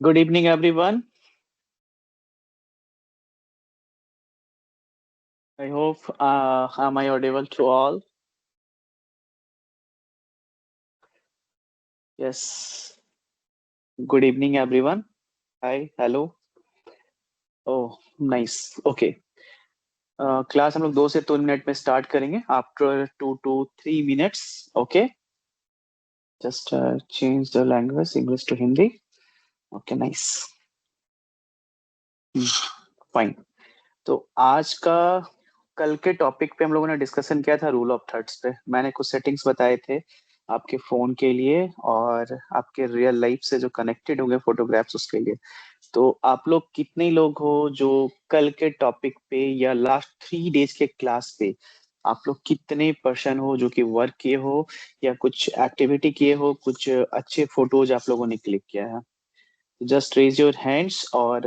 Good evening, everyone. I hope am I audible to all? Yes. Good evening, everyone. Hi, hello. Oh, nice. Okay. Class हम लोग 2 से 3 minute में start करेंगे. After 2 to 3 minutes. Okay. Just change the language English to Hindi. Okay, nice. Fine. तो आज का कल के टॉपिक पे हम लोगों ने डिस्कशन किया था रूल ऑफ थर्ड्स पे. मैंने कुछ सेटिंग्स बताए थे आपके फोन के लिए और आपके रियल लाइफ से जो कनेक्टेड होंगे फोटोग्राफ्स उसके लिए. तो आप लोग कितने लोग हो जो कल के टॉपिक पे या लास्ट 3 डेज के क्लास पे आप लोग कितने पर्सन हो जो कि वर्क किए हो या कुछ एक्टिविटी किए हो, कुछ अच्छे फोटोज आप लोगों ने क्लिक किया है. जस्ट रेज योर हैंड्स और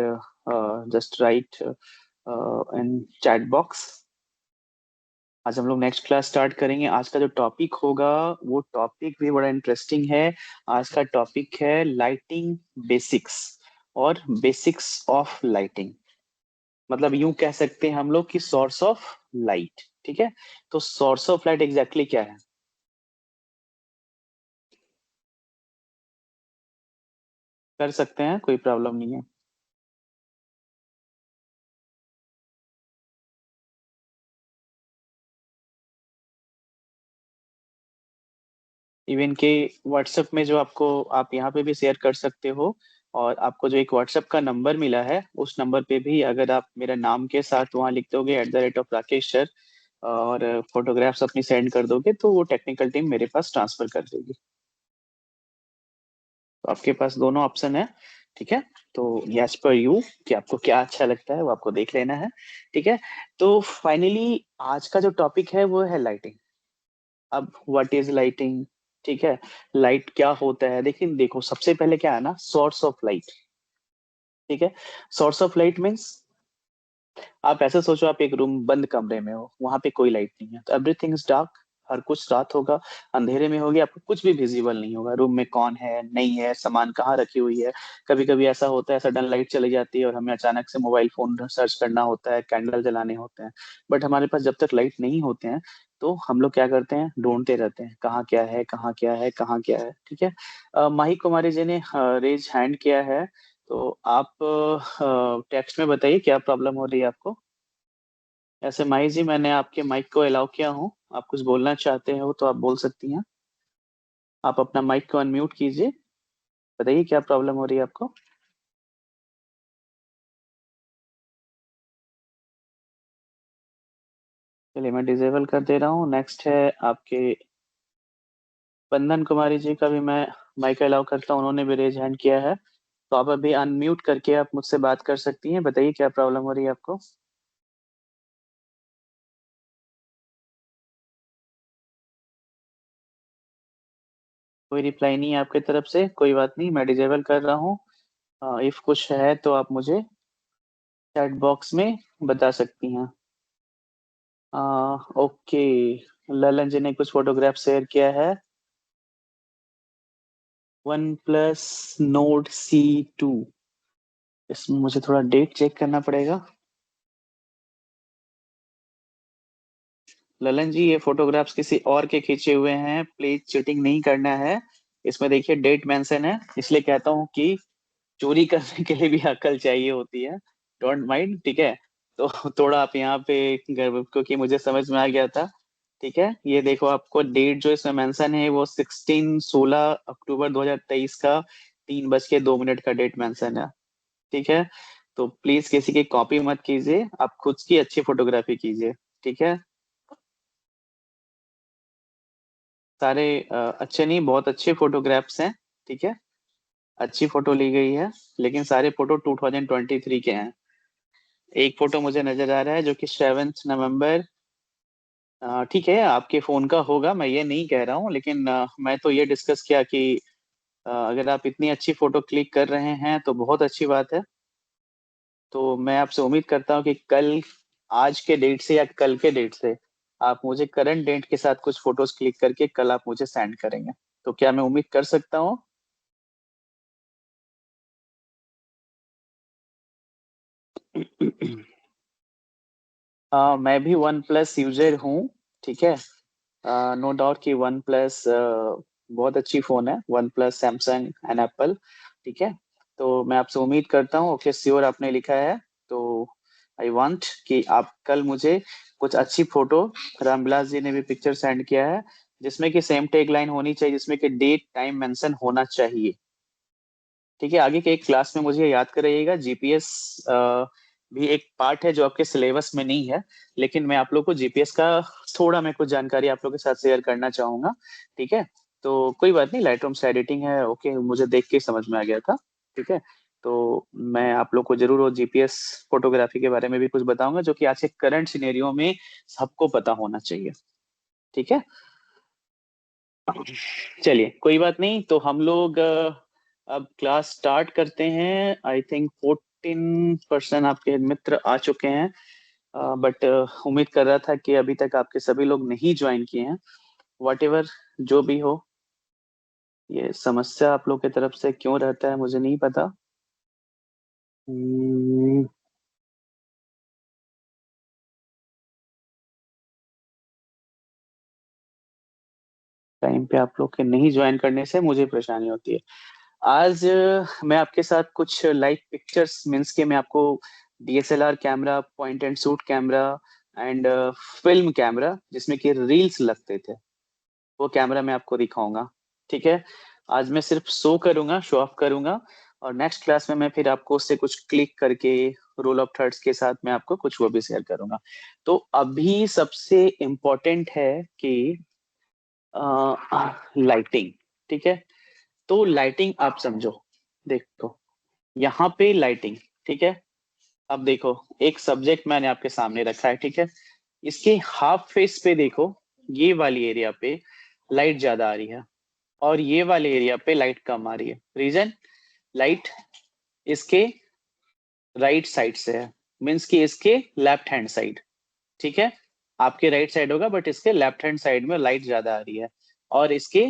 जस्ट राइट इन चैट बॉक्स. आज हम लोग नेक्स्ट क्लास स्टार्ट करेंगे. आज का जो टॉपिक होगा वो टॉपिक भी बड़ा इंटरेस्टिंग है. आज का टॉपिक है लाइटिंग बेसिक्स और बेसिक्स ऑफ लाइटिंग. मतलब यूं कह सकते हैं हम लोग कि सोर्स ऑफ लाइट. ठीक है. तो सोर्स ऑफ लाइट एग्जैक्टली क्या है? कर सकते हैं, कोई प्रॉब्लम नहीं है. इवन के व्हाट्सएप में जो आपको आप यहाँ पे भी शेयर कर सकते हो. और आपको जो एक व्हाट्सएप का नंबर मिला है उस नंबर पे भी अगर आप मेरा नाम के साथ वहाँ लिख दोगे @राकेश सर और फोटोग्राफ्स अपनी सेंड कर दोगे तो वो टेक्निकल टीम मेरे पास ट्रांसफर कर देगी. तो आपके पास दोनों ऑप्शन है. ठीक है. तो यस पर यू कि आपको क्या अच्छा लगता है वो आपको देख लेना है. ठीक है. तो फाइनली आज का जो टॉपिक है वो है लाइटिंग. अब व्हाट इज लाइटिंग? ठीक है. लाइट क्या होता है? लेकिन देखो सबसे पहले क्या है ना, सोर्स ऑफ लाइट. ठीक है. सोर्स ऑफ लाइट मीन्स आप ऐसे सोचो आप एक रूम बंद कमरे में हो, वहां पे कोई लाइट नहीं है तो एवरीथिंग इज डार्क. हर कुछ रात होगा, अंधेरे में होगी, आपको कुछ भी विजिबल नहीं होगा. रूम में कौन है नहीं है, सामान कहाँ रखी हुई है. कभी कभी ऐसा होता है सडन लाइट चली जाती है और हमें अचानक से मोबाइल फोन सर्च करना होता है, कैंडल जलाने होते हैं. बट हमारे पास जब तक लाइट नहीं होते हैं तो हम लोग क्या करते हैं, ढूंढते रहते हैं कहाँ क्या है, कहाँ क्या है, कहाँ क्या है. ठीक है. माही कुमारी जी ने रेज हैंड किया है. तो आप टेक्स्ट में बताइए क्या प्रॉब्लम हो रही है आपको. ऐसे माही जी मैंने आपके माइक को अलाउ किया हूँ, आप कुछ बोलना चाहते हो तो आप बोल सकती हैं. आप अपना माइक को अनम्यूट कीजिए. बताइए क्या प्रॉब्लम हो रही है आपको. चलिए मैं डिजेबल कर दे रहा हूँ. नेक्स्ट है आपके बंधन कुमारी जी का भी मैं माइक अलाउ करता हूँ, उन्होंने भी रेज हैंड किया है. तो आप अभी अनम्यूट करके आप मुझसे बात कर सकती हैं. बताइए क्या प्रॉब्लम हो रही है आपको. कोई रिप्लाई नहीं है आपकी तरफ से, कोई बात नहीं, मैं डिजेबल कर रहा हूँ. इफ कुछ है तो आप मुझे चैट बॉक्स में बता सकती हैं. ओके. ललन जी ने कुछ फोटोग्राफ शेयर किया है. One plus note C2. इसमें मुझे थोड़ा डेट चेक करना पड़ेगा. ललन जी ये फोटोग्राफ्स किसी और के खींचे हुए हैं, प्लीज चीटिंग नहीं करना है. इसमें देखिए डेट मेंशन है, इसलिए कहता हूँ कि चोरी करने के लिए भी अक्ल चाहिए होती है. Don't mind. ठीक है. तो थोड़ा आप यहाँ पे गर्व, क्योंकि मुझे समझ में आ गया था. ठीक है. ये देखो आपको डेट जो इसमें मेंशन है वो 16 अक्टूबर 2023 का 3:02 का डेट मेंशन है. ठीक है. तो प्लीज किसी की कॉपी मत कीजिए, आप खुद की अच्छी फोटोग्राफी कीजिए. ठीक है. सारे अच्छे नहीं, बहुत अच्छे फोटोग्राफ्स हैं. ठीक है. अच्छी फोटो ली गई है. लेकिन सारे फोटो 2023 के हैं. एक फोटो मुझे नजर आ रहा है जो कि 7 नवंबर. ठीक है आपके फोन का होगा, मैं ये नहीं कह रहा हूँ, लेकिन मैं तो ये डिस्कस किया कि अगर आप इतनी अच्छी फोटो क्लिक कर रहे हैं तो बहुत अच्छी बात है. तो मैं आपसे उम्मीद करता हूँ कि कल, आज के डेट से या कल के डेट से आप मुझे करंट डेट के साथ कुछ फोटोज क्लिक करके कल आप मुझे सेंड करेंगे. तो क्या मैं उम्मीद कर सकता हूँ? मैं भी वन प्लस यूजर हूँ, ठीक है। नो डाउट कि वन प्लस बहुत अच्छी फोन है, one plus, Samsung and Apple, ठीक है। तो मैं आपसे उम्मीद करता हूँ, ओके श्योर आपने लिखा है, तो आई वांट कि आप कल मुझे कुछ अच्छी फोटो, रामविलास जी ने भी पिक्चर सेंड किया है, जिसमें कि सेम टेग लाइन होनी चाहिए, जिसमें कि डेट टाइम मेंशन होना चाहिए, ठीक है। आगे के एक क्लास में मुझे याद कराइएगा, जीपीएस भी एक पार्ट है जो आपके सिलेबस में नहीं है, लेकिन मैं आप लोग को जीपीएस का थोड़ा मैं कुछ जानकारी आप लोग के साथ शेयर करना चाहूंगा, ठीक है। तो कोई बात नहीं, लाइट रूम से एडिटिंग है, ओके, मुझे देख के समझ में आ गया था, ठीक है। तो मैं आप लोग को जरूर वो जीपीएस फोटोग्राफी के बारे में भी कुछ बताऊंगा, जो कि आज के करंट सिनेरियो में सबको पता होना चाहिए, ठीक है। चलिए कोई बात नहीं, तो हम लोग अब क्लास स्टार्ट करते हैं। आई थिंक 14% आपके मित्र आ चुके हैं, बट उम्मीद कर रहा था कि अभी तक आपके सभी लोग नहीं ज्वाइन किए हैं। वट एवर, जो भी हो, ये समस्या आप लोग की तरफ से क्यों रहता है मुझे नहीं पता। टाइम पे आप लोग के नहीं ज्वाइन करने से मुझे परेशानी होती है। आज मैं आपके साथ कुछ लाइव पिक्चर्स मीन्स के मैं आपको DSLR camera, point and shoot camera and film camera, जिसमें कि रील्स लगते थे, वो कैमरा मैं आपको दिखाऊंगा, ठीक है। आज मैं सिर्फ शो करूंगा, शो ऑफ करूंगा, और नेक्स्ट क्लास में मैं फिर आपको उससे कुछ क्लिक करके रोल ऑफ थर्ड्स के साथ मैं आपको कुछ वो भी शेयर करूंगा। तो अभी सबसे इम्पोर्टेंट है कि लाइटिंग, ठीक है। तो लाइटिंग आप समझो, देखो यहाँ पे लाइटिंग, ठीक है। अब देखो, एक सब्जेक्ट मैंने आपके सामने रखा है, ठीक है। इसके हाफ फेस पे देखो, ये वाली एरिया पे लाइट ज्यादा आ रही है, और ये वाले एरिया पे लाइट कम आ रही है। रीजन, लाइट इसके राइट साइड से है, मीन्स कि इसके लेफ्ट हैंड साइड, ठीक है। आपके राइट साइड होगा, बट इसके लेफ्ट हैंड साइड में लाइट ज्यादा आ रही है, और इसके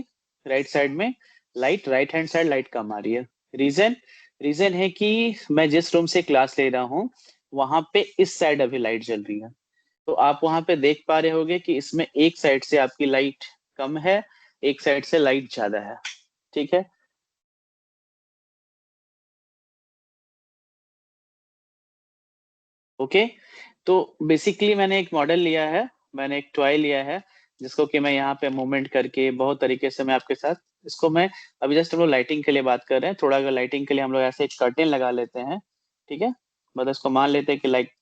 राइट साइड में light, right hand side light कम आ रही है। रीजन, रीजन है कि मैं जिस रूम से क्लास ले रहा हूँ, वहां पे इस साइड अभी लाइट जल रही है। तो आप वहां पे देख पा रहे होगे कि इसमें एक साइड से आपकी लाइट कम है, एक साइड से लाइट ज्यादा है, ठीक है। ओके, तो बेसिकली मैंने एक मॉडल लिया है, मैंने एक टॉय लिया है, जिसको कि मैं यहाँ पे मूवमेंट करके बहुत तरीके से मैं आपके साथ इसको मैं, अभी जस्ट हम लोग लाइटिंग के लिए बात कर रहे हैं, थोड़ा अगर लाइटिंग के लिए हम लोग ऐसे एक कर्टेन लगा लेते हैं, ठीक है। मतलब इसको मान लेते हैं कि लाइक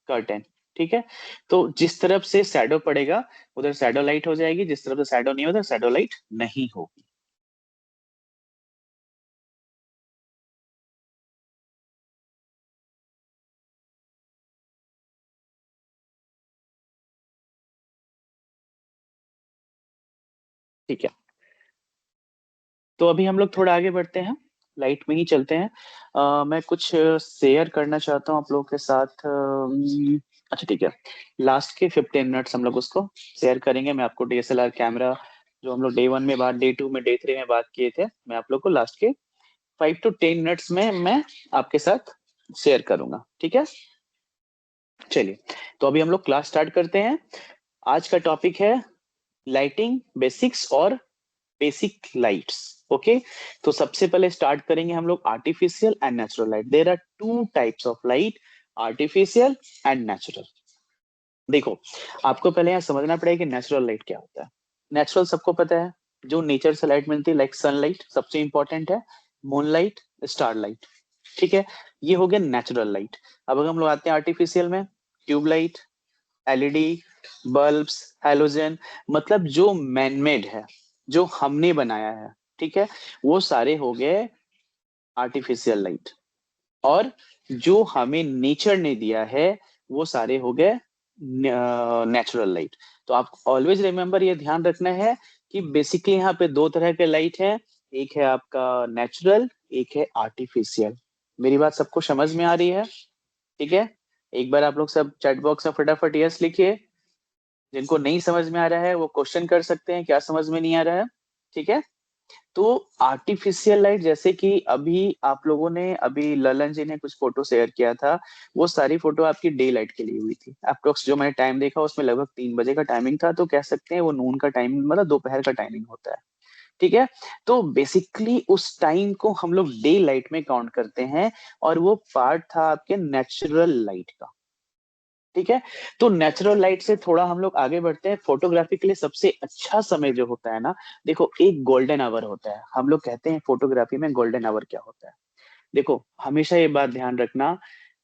कर्टेन, ठीक है। तो जिस तरफ से शैडो पड़ेगा उधर शैडो लाइट हो जाएगी, जिस तरफ से शैडो नहीं उधर शैडो लाइट नहीं होगी। ठीक है, तो अभी हम लोग थोड़ा आगे बढ़ते हैं, लाइट में ही चलते हैं। मैं कुछ शेयर करना चाहता हूँ आप लोगों के साथ। अच्छा ठीक है, लास्ट के 15 मिनट्स हम लोग उसको शेयर करेंगे। मैं आपको डीएसएलआर कैमरा, जो हम लोग डे वन में बात, डे टू में, डे थ्री में बात किए थे, मैं आप लोग को लास्ट के 5 to 10 मिनट्स में मैं आपके साथ शेयर करूंगा, ठीक है। चलिए, तो अभी हम लोग क्लास स्टार्ट करते हैं। आज का टॉपिक है लाइटिंग बेसिक्स और बेसिक लाइट्स, ओके। तो सबसे पहले स्टार्ट करेंगे हम लोग artificial and natural light. There are two types of light, artificial and natural. देखो, आपको पहले यहाँ समझना पड़ेगा कि नेचुरल लाइट क्या होता है। नेचुरल सबको पता है, जो नेचर से लाइट मिलती है, लाइक सनलाइट सबसे इंपॉर्टेंट है, मूनलाइट, स्टार लाइट, ठीक है। ये हो गया नेचुरल लाइट। अब अगर हम लोग आते हैं आर्टिफिशियल में, ट्यूबलाइट, एलईडी, बल्ब्स, हैलोजन, मतलब जो मैनमेड है, जो हमने बनाया है, ठीक है, वो सारे हो गए आर्टिफिशियल लाइट। और जो हमें नेचर ने दिया है, वो सारे हो गए नेचुरल लाइट। तो आप ऑलवेज रिमेम्बर, ये ध्यान रखना है कि बेसिकली यहाँ पे दो तरह के लाइट है, एक है आपका नेचुरल, एक है आर्टिफिशियल। मेरी बात सबको समझ में आ रही है? ठीक है, एक बार आप लोग सब चैट बॉक्स में फटाफट यस लिखिए। जिनको नहीं समझ में आ रहा है वो क्वेश्चन कर सकते हैं, क्या समझ में नहीं आ रहा है, ठीक है। तो आर्टिफिशियल लाइट, जैसे कि अभी आप लोगों ने, अभी ललन जी ने कुछ फोटो शेयर किया था, वो सारी फोटो आपकी डे लाइट के लिए हुई थी। अप्रोक्स जो मैंने टाइम देखा उसमें लगभग 3 बजे का टाइमिंग था, तो कह सकते हैं वो नून का टाइमिंग, मतलब दोपहर का टाइमिंग होता है। ठीक है। तो बेसिकली उस टाइम को हम लोग डे लाइट में काउंट करते हैं, और वो पार्ट था आपके नेचुरल लाइट का। ठीक है। तो नेचुरल लाइट से थोड़ा हम लोग आगे बढ़ते हैं। फोटोग्राफी के लिए सबसे अच्छा समय जो होता है ना, देखो एक गोल्डन आवर होता है। हम लोग कहते हैं फोटोग्राफी में गोल्डन आवर क्या होता है। देखो हमेशा ये बात ध्यान रखना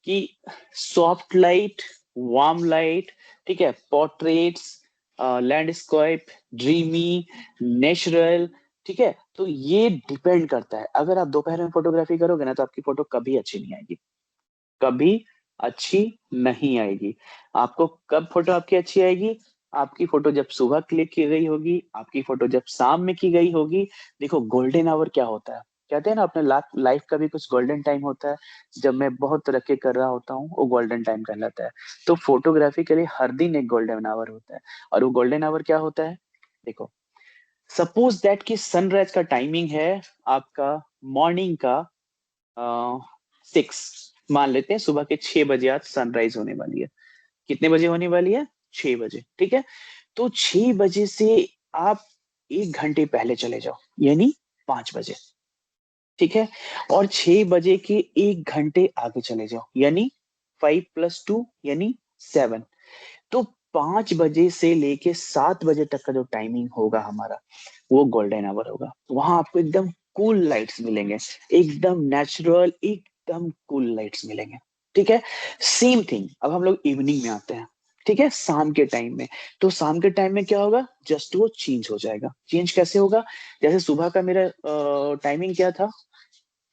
कि सॉफ्ट लाइट, वार्म लाइट, ठीक है, पोर्ट्रेट्स, लैंडस्केप, ड्रीमी, नेचुरल, ठीक है, तो ये डिपेंड करता है। अगर आप दोपहर में फोटोग्राफी करोगे ना, तो आपकी फोटो कभी अच्छी नहीं आएगी, कभी अच्छी नहीं आएगी। आपको कब फोटो आपकी अच्छी आएगी? आपकी फोटो जब सुबह क्लिक की गई होगी, आपकी फोटो जब शाम में की गई होगी। देखो गोल्डन आवर क्या होता है, कहते हैं ना अपने लाइफ का भी कुछ गोल्डन टाइम होता है। जब मैं बहुत तरक्की कर रहा होता हूँ, वो गोल्डन टाइम कहलाता है। तो फोटोग्राफी के लिए हर दिन एक गोल्डन आवर होता है। और वो गोल्डन आवर क्या होता है? देखो, सपोज दैट कि सनराइज का टाइमिंग है आपका मॉर्निंग का 6, मान लेते हैं सुबह के 6 बजे आज सनराइज होने वाली है। कितने बजे होने वाली है? 6 बजे। ठीक है। तो 6 बजे से आप 1 घंटे पहले चले जाओ, यानी 5 बजे। ठीक है। और 6 बजे के 1 घंटे आगे चले जाओ, यानी 5 + 2 यानी 7। तो 5 बजे से लेके 7 बजे तक का जो टाइमिंग होगा हमारा, वो गोल्डन आवर होगा। वहां आपको एकदम कूल लाइट्स मिलेंगे, एकदम नेचुरल, एकदम कूल लाइट्स मिलेंगे। ठीक है। सेम थिंग अब हम लोग इवनिंग में आते हैं। ठीक है, शाम के टाइम में। तो शाम के टाइम में क्या होगा? जस्ट वो चेंज हो जाएगा। चेंज कैसे होगा? जैसे सुबह का मेरा टाइमिंग क्या था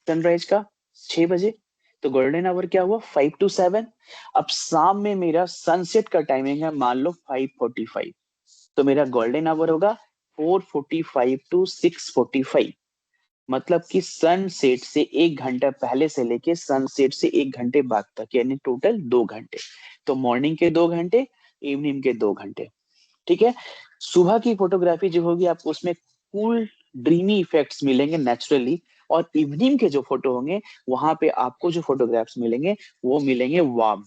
सनराइज का? 6 बजे। तो गोल्डन आवर क्या हुआ? 5 to 7। अब शाम में मेरा सनसेट का टाइमिंग है मान लो 5:45। तो मेरा गोल्डन आवर होगा 4:45 to 6:45। मतलब कि सनसेट से 1 घंटा पहले से लेके सनसेट से 1 घंटे बाद तक, यानी टोटल 2 घंटे। तो मॉर्निंग के 2 घंटे, इवनिंग के 2 घंटे। ठीक है। सुबह की फोटोग्राफी जो होगी आपको उसमें कूल ड्रीमी इफेक्ट्स मिलेंगे नेचुरली। और इवनिंग के जो फोटो होंगे, वहां पे आपको जो फोटोग्राफ्स मिलेंगे वो मिलेंगे वार्म।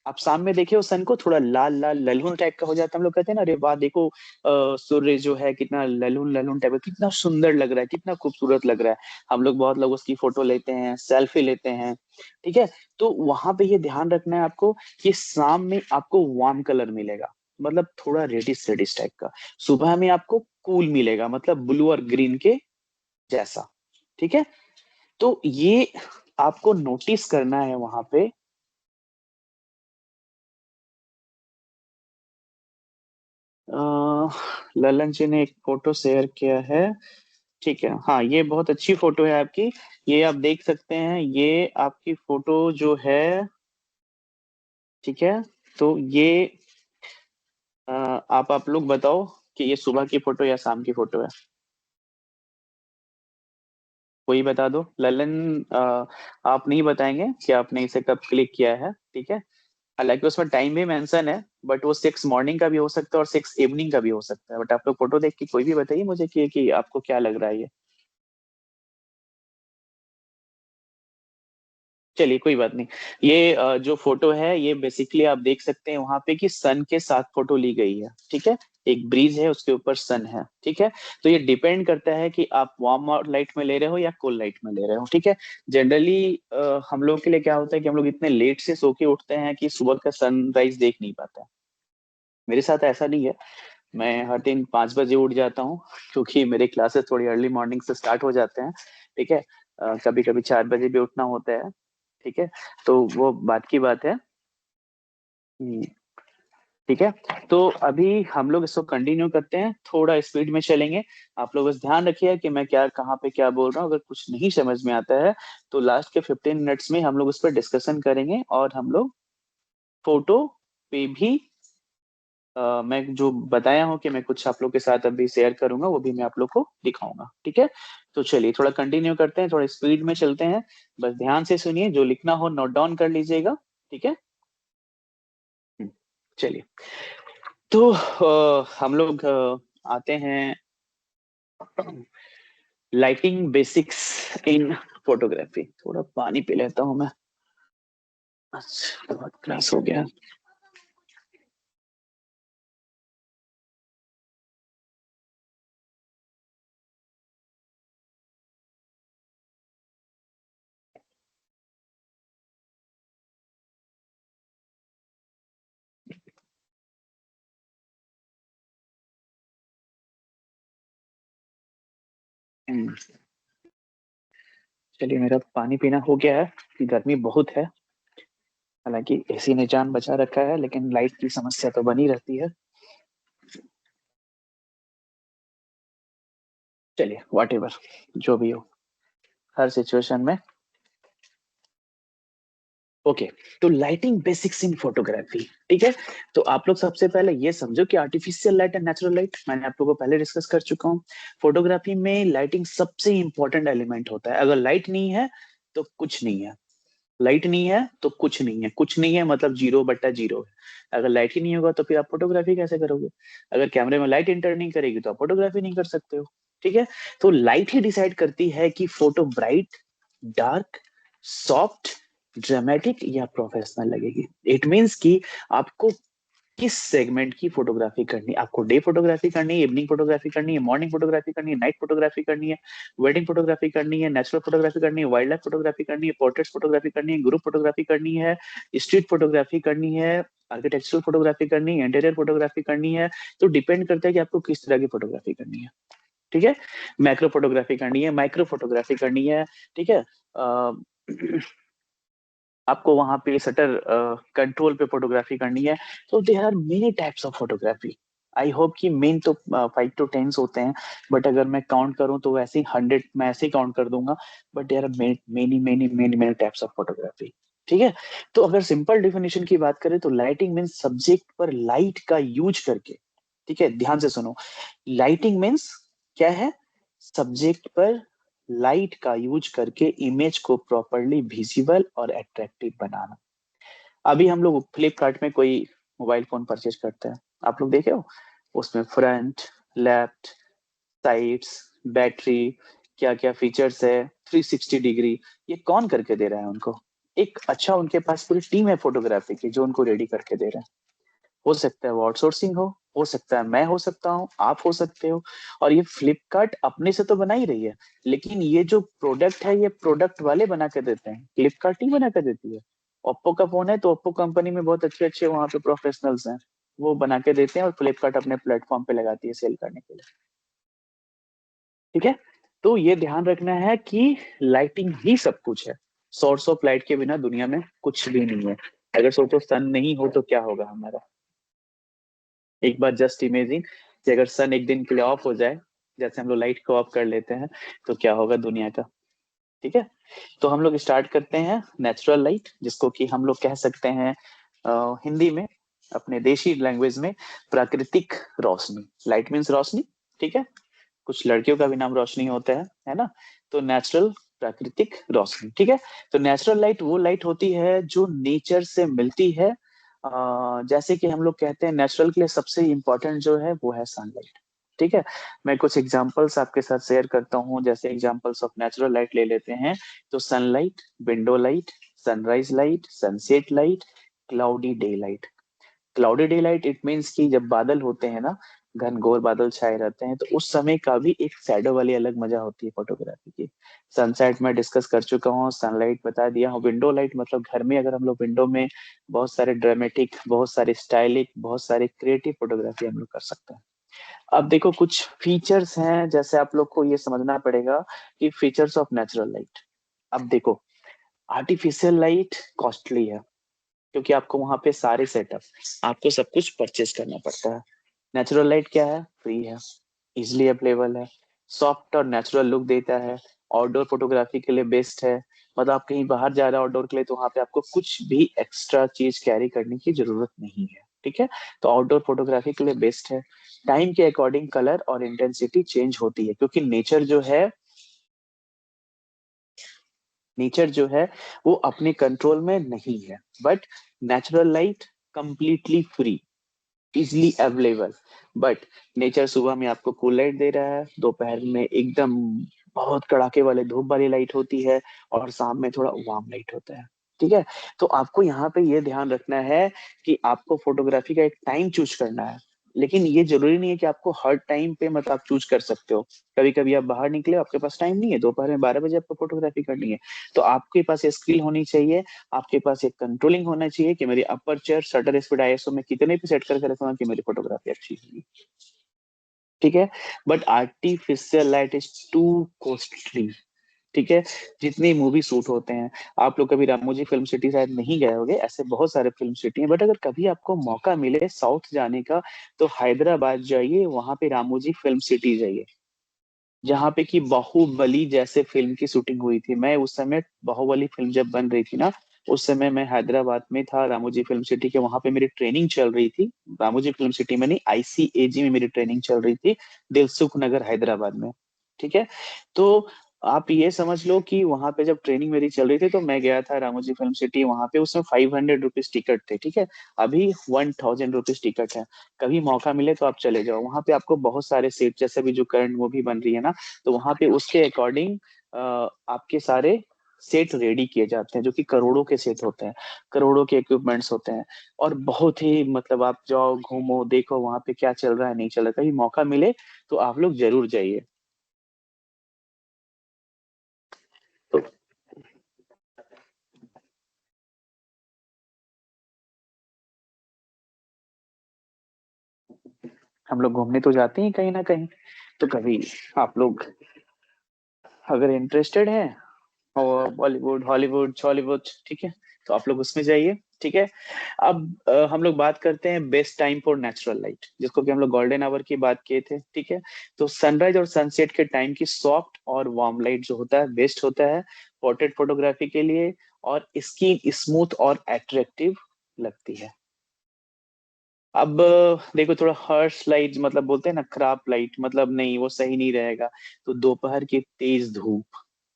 आप शाम में देखे हो सन को, थोड़ा लाल लाल ललहुन टाइप का हो जाता है। हम लोग कहते हैं ना, अरे वाह देखो सूर्य जो है कितना ललहुन ललहुन टाइप का, कितना सुंदर लग रहा है, कितना खूबसूरत लग रहा है। हम लोग बहुत लोग उसकी फोटो लेते हैं, सेल्फी लेते हैं। ठीक है। तो वहां पे ये ध्यान रखना है आपको कि शाम में आपको वार्म कलर मिलेगा, मतलब थोड़ा रेडिश रेडिश टाइप का। सुबह में आपको कूल मिलेगा, मतलब ब्लू और ग्रीन के जैसा। ठीक है। तो ये आपको नोटिस करना है वहां पे। ललन जी ने एक फोटो शेयर किया है। ठीक है, हाँ ये बहुत अच्छी फोटो है आपकी। ये आप देख सकते हैं, ये आपकी फोटो जो है। ठीक है। तो ये आप लोग बताओ कि ये सुबह की फोटो या शाम की फोटो है? कोई बता दो। ललन, आप नहीं बताएंगे कि आपने इसे कब क्लिक किया है? ठीक है। हालांकि उसमें टाइम भी मेंशन है, बट वो 6 मॉर्निंग का भी हो सकता है और 6 इवनिंग का भी हो सकता है। बट आप लोग फोटो देख के कोई भी बताइए मुझे कि आपको क्या लग रहा है ये। चलिए कोई बात नहीं। ये जो फोटो है ये बेसिकली आप देख सकते हैं वहां पे कि सन के साथ फोटो ली गई है। ठीक है। एक ब्रीज है, उसके ऊपर सन है। ठीक है। तो ये डिपेंड करता है कि आप वार्म लाइट में ले रहे हो या कोल्ड लाइट में ले रहे हो। ठीक है। जनरली हम लोग के लिए क्या होता है कि हम लोग इतने लेट से सो के उठते हैं कि सुबह का सनराइज देख नहीं पाते हैं। मेरे साथ ऐसा नहीं है। मैं हर दिन 5 बजे उठ जाता हूँ, क्योंकि मेरे क्लासेस थोड़ी अर्ली मॉर्निंग से स्टार्ट हो जाते हैं। ठीक है। कभी कभी 4 बजे भी उठना होता है। ठीक है। तो वो बात की बात है। हम्म, ठीक है। तो अभी हम लोग इसको कंटिन्यू करते हैं, थोड़ा स्पीड में चलेंगे। आप लोग बस ध्यान रखिए कि मैं क्या कहाँ पे क्या बोल रहा हूँ। अगर कुछ नहीं समझ में आता है तो लास्ट के 15 मिनट्स में हम लोग उस पर डिस्कशन करेंगे, और हम लोग फोटो पे भी मैं जो बताया हूँ कि मैं कुछ आप लोग के साथ अभी शेयर करूंगा, वो भी मैं आप लोग को दिखाऊंगा। ठीक है। तो चलिए थोड़ा कंटिन्यू करते हैं, थोड़ा स्पीड में चलते हैं। बस ध्यान से सुनिए, जो लिखना हो नोट डाउन कर लीजिएगा। ठीक है। चलिए। तो हम लोग आते हैं लाइटिंग बेसिक्स इन फोटोग्राफी। थोड़ा पानी पी लेता हूँ मैं। अच्छा, बहुत क्लास हो गया। हम्म, चलिए, मेरा पानी पीना हो गया है कि गर्मी बहुत है। हालांकि एसी ने जान बचा रखा है, लेकिन लाइट की समस्या तो बनी रहती है। चलिए, वॉट एवर, जो भी हो, हर सिचुएशन में। ओके, तो लाइटिंग बेसिक्स इन फोटोग्राफी। ठीक है, तो आप लोग सबसे पहले ये समझो कि artificial light and natural light मैंने आप लोगों को पहले डिस्कस कर चुका हूँ। फोटोग्राफी में लाइटिंग सबसे इंपॉर्टेंट एलिमेंट होता है। अगर लाइट नहीं है तो कुछ नहीं है। लाइट नहीं है तो कुछ नहीं है। कुछ नहीं है मतलब 0/0 है। अगर लाइट ही नहीं होगा तो फिर आप फोटोग्राफी कैसे करोगे? अगर कैमरे में लाइट इंटर नहीं करेगी तो आप फोटोग्राफी नहीं कर सकते हो। ठीक है, तो लाइट ही डिसाइड करती है कि photo bright, dark, soft, dramatic या प्रोफेशनल लगेगी। इट मीन्स कि आपको किस सेगमेंट की फोटोग्राफी करनी है। आपको डे फोटोग्राफी करनी है, इवनिंग फोटोग्राफी करनी है, मॉर्निंग फोटोग्राफी करनी है, नाइट फोटोग्राफी करनी है, वेडिंग फोटोग्राफी करनी है, नेचुरल फोटोग्राफी करनी है, वाइल्ड लाइफ फोटोग्राफी करनी है, पोर्ट्रेट फोटोग्राफी करनी है, ग्रुप फोटोग्राफी करनी है, स्ट्रीट फोटोग्राफी करनी है, आर्किटेक्चरल फोटोग्राफी करनी है, इंटीरियर फोटोग्राफी करनी है। तो डिपेंड करता है कि आपको किस तरह की फोटोग्राफी करनी है। ठीक है, मैक्रो फोटोग्राफी करनी है, माइक्रो फोटोग्राफी करनी है। ठीक है, आपको वहां पे शटर कंट्रोल पे फोटोग्राफी करनी है। तो there are many types of photography. I hope कि मेन तो 5 to 10 होते हैं, बट अगर मैं काउंट करूं तो वैसे ही 100 मैं ऐसे ही काउंट कर दूंगा। But there are many many many many types of photography. ठीक है, तो अगर सिंपल डेफिनेशन की बात करें तो लाइटिंग मीन्स सब्जेक्ट पर लाइट का यूज करके। ठीक है, ध्यान से सुनो। लाइटिंग मीन्स क्या है? सब्जेक्ट पर लाइट का यूज करके इमेज को प्रॉपरली विजिबल और अट्रैक्टिव बनाना। अभी हम लोग फ्लिपकार्ट में कोई मोबाइल फोन परचेज करते हैं, आप लोग देखे हो? उसमें फ्रंट, लेफ्ट, साइड्स, बैटरी, क्या क्या फीचर्स है, 360 डिग्री, ये कौन करके दे रहा है उनको? एक अच्छा, उनके पास पूरी टीम है फोटोग्राफी की जो उनको रेडी करके दे रहे हैं। हो सकता है वो आउटसोर्सिंग हो सकता है मैं हो सकता हूँ, आप हो सकते हो। और ये फ्लिपकार्ट अपने से तो बना ही रही है, लेकिन ये जो प्रोडक्ट है ये प्रोडक्ट वाले बना के देते हैं, फ्लिपकार्ट ही बना के देती है। ओप्पो का फोन है तो ओप्पो कंपनी में बहुत अच्छे अच्छे वहां पे प्रोफेशनल्स हैं, वो बना के देते हैं और फ्लिपकार्ट अपने प्लेटफॉर्म पे लगाती है सेल करने के लिए। ठीक है, तो ये ध्यान रखना है कि लाइटिंग ही सब कुछ है। सोर्स ऑफ लाइट के बिना दुनिया में कुछ भी नहीं है। अगर सोचो सन नहीं हो तो क्या होगा हमारा? एक बार जस्ट इमेजिन कि अगर सन एक दिन के लिए ऑफ हो जाए, जैसे हम लोग लाइट को ऑफ कर लेते हैं, तो क्या होगा दुनिया का? ठीक है, तो हम लोग स्टार्ट करते हैं नेचुरल लाइट, जिसको कि हम लोग कह सकते हैं हिंदी में, अपने देशी लैंग्वेज में, प्राकृतिक रोशनी। लाइट मीन्स रोशनी। ठीक है, कुछ लड़कियों का भी नाम रोशनी होता है ना? तो नेचुरल, प्राकृतिक रोशनी। ठीक है, तो नेचुरल लाइट वो लाइट होती है जो नेचर से मिलती है। जैसे कि हम लोग कहते हैं नेचुरल के लिए सबसे इंपॉर्टेंट जो है वो है सनलाइट। ठीक है, मैं कुछ एग्जांपल्स आपके साथ शेयर करता हूँ। जैसे एग्जांपल्स ऑफ नेचुरल लाइट ले लेते हैं, तो sunlight, window light, sunrise light, sunset light, cloudy day light. Cloudy day light it means कि जब बादल होते हैं ना, घनघोर बादल छाए रहते हैं, तो उस समय का भी एक शैडो वाली अलग मजा होती है फोटोग्राफी की। सनसेट में डिस्कस कर चुका हूँ, सनलाइट बता दिया हूँ। विंडो लाइट मतलब घर में अगर हम लोग विंडो में बहुत सारे ड्रामेटिक, बहुत सारे स्टाइलिक, बहुत सारे क्रिएटिव फोटोग्राफी हम लोग कर सकते हैं। अब देखो, कुछ फीचर्स हैं, जैसे आप लोग को ये समझना पड़ेगा कि फीचर्स ऑफ नेचुरल लाइट। अब देखो, आर्टिफिशियल लाइट कॉस्टली है, क्योंकि आपको वहां पे सारे सेटअप, आपको सब कुछ परचेज करना पड़ता है। नेचुरल लाइट क्या है? फ्री है, इजिली अवेलेबल है, सॉफ्ट और नेचुरल लुक देता है, आउटडोर फोटोग्राफी के लिए बेस्ट है। मतलब आप कहीं बाहर जा रहे हो आउटडोर के लिए, तो वहां पे आपको कुछ भी एक्स्ट्रा चीज कैरी करने की जरूरत नहीं है। ठीक है, तो आउटडोर फोटोग्राफी के लिए बेस्ट है। टाइम के अकॉर्डिंग कलर और इंटेंसिटी चेंज होती है, क्योंकि नेचर जो है वो अपने कंट्रोल में नहीं है। But natural light completely free, easily available. But nature सुबह में आपको कूल लाइट दे रहा है, दोपहर में एकदम बहुत कड़ाके वाले धूप वाली लाइट होती है, और शाम में थोड़ा वार्म लाइट होता है। ठीक है। तो आपको यहाँ पे ये ध्यान रखना है कि आपको फोटोग्राफी का एक टाइम चूज करना है। लेकिन ये जरूरी नहीं है कि आपको हर टाइम पे मतलब आप चूज कर सकते हो। कभी कभी आप बाहर निकले, आपके पास टाइम नहीं है, दोपहर में 12 बजे आपको फोटोग्राफी करनी है, तो आपके पास ये स्किल होनी चाहिए, आपके पास एक कंट्रोलिंग होना चाहिए कि मेरी अपर्चर शटर स्पीड आईएसओ में कितने पे सेट करके रखूंगा कि मेरी फोटोग्राफी अच्छी होगी। ठीक है। But artificial light is to costly. ठीक है। जितनी मूवी शूट होते हैं, आप लोग कभी रामोजी फिल्म सिटी शायद नहीं गए होंगे, ऐसे बहुत सारे फिल्म सिटी हैं, बट अगर कभी आपको मौका मिले साउथ जाने का, तो हैदराबाद जाइए, वहां पे रामोजी फिल्म सिटी जाइए, जहाँ पे कि बाहुबली जैसे फिल्म की शूटिंग हुई थी। मैं उस समय बाहुबली फिल्म जब बन रही थी ना, उस समय मैं हैदराबाद में था, रामोजी फिल्म सिटी के, वहां पे मेरी ट्रेनिंग चल रही थी। रामोजी फिल्म सिटी में नहीं, आईसीएजी में मेरी ट्रेनिंग चल रही थी, दिलसुख नगर हैदराबाद में। ठीक है। तो आप ये समझ लो कि वहां पे जब ट्रेनिंग मेरी चल रही थी, तो मैं गया था रामोजी फिल्म सिटी, वहां पे उसमें 500 रुपीज टिकट थे। ठीक है। अभी 1000 रुपीज टिकट है। कभी मौका मिले तो आप चले जाओ, वहां पे आपको बहुत सारे सीट, जैसे भी जो करंट मूवी बन रही है ना, तो वहां पे उसके अकॉर्डिंग आपके सारे सेट रेडी किए जाते हैं, जो कि करोड़ों के सेट होते हैं, करोड़ों के इक्विपमेंट्स होते हैं। और बहुत ही मतलब आप जाओ, घूमो, देखो वहां पे क्या चल रहा है, नहीं चल रहा, कभी मौका मिले तो आप लोग जरूर जाइए। तो हम लोग घूमने तो जाते हैं कहीं ना कहीं, तो कभी आप लोग अगर इंटरेस्टेड हैं, और बॉलीवुड, हॉलीवुड, हॉलीवुड, ठीक है, तो आप लोग उसमें जाइए। ठीक है। अब हम लोग बात करते हैं best time for natural light, जिसको कि हम लोग गोल्डन आवर की बात किए थे। ठीक है। तो सनराइज और सनसेट के टाइम की सॉफ्ट और वार्म लाइट जो होता है, बेस्ट होता है पोर्ट्रेट फोटोग्राफी के लिए, और स्किन स्मूथ और अट्रैक्टिव लगती है। अब देखो, थोड़ा हर्श लाइट मतलब बोलते हैं ना, खराब लाइट मतलब नहीं, वो सही नहीं रहेगा। तो दोपहर की तेज धूप,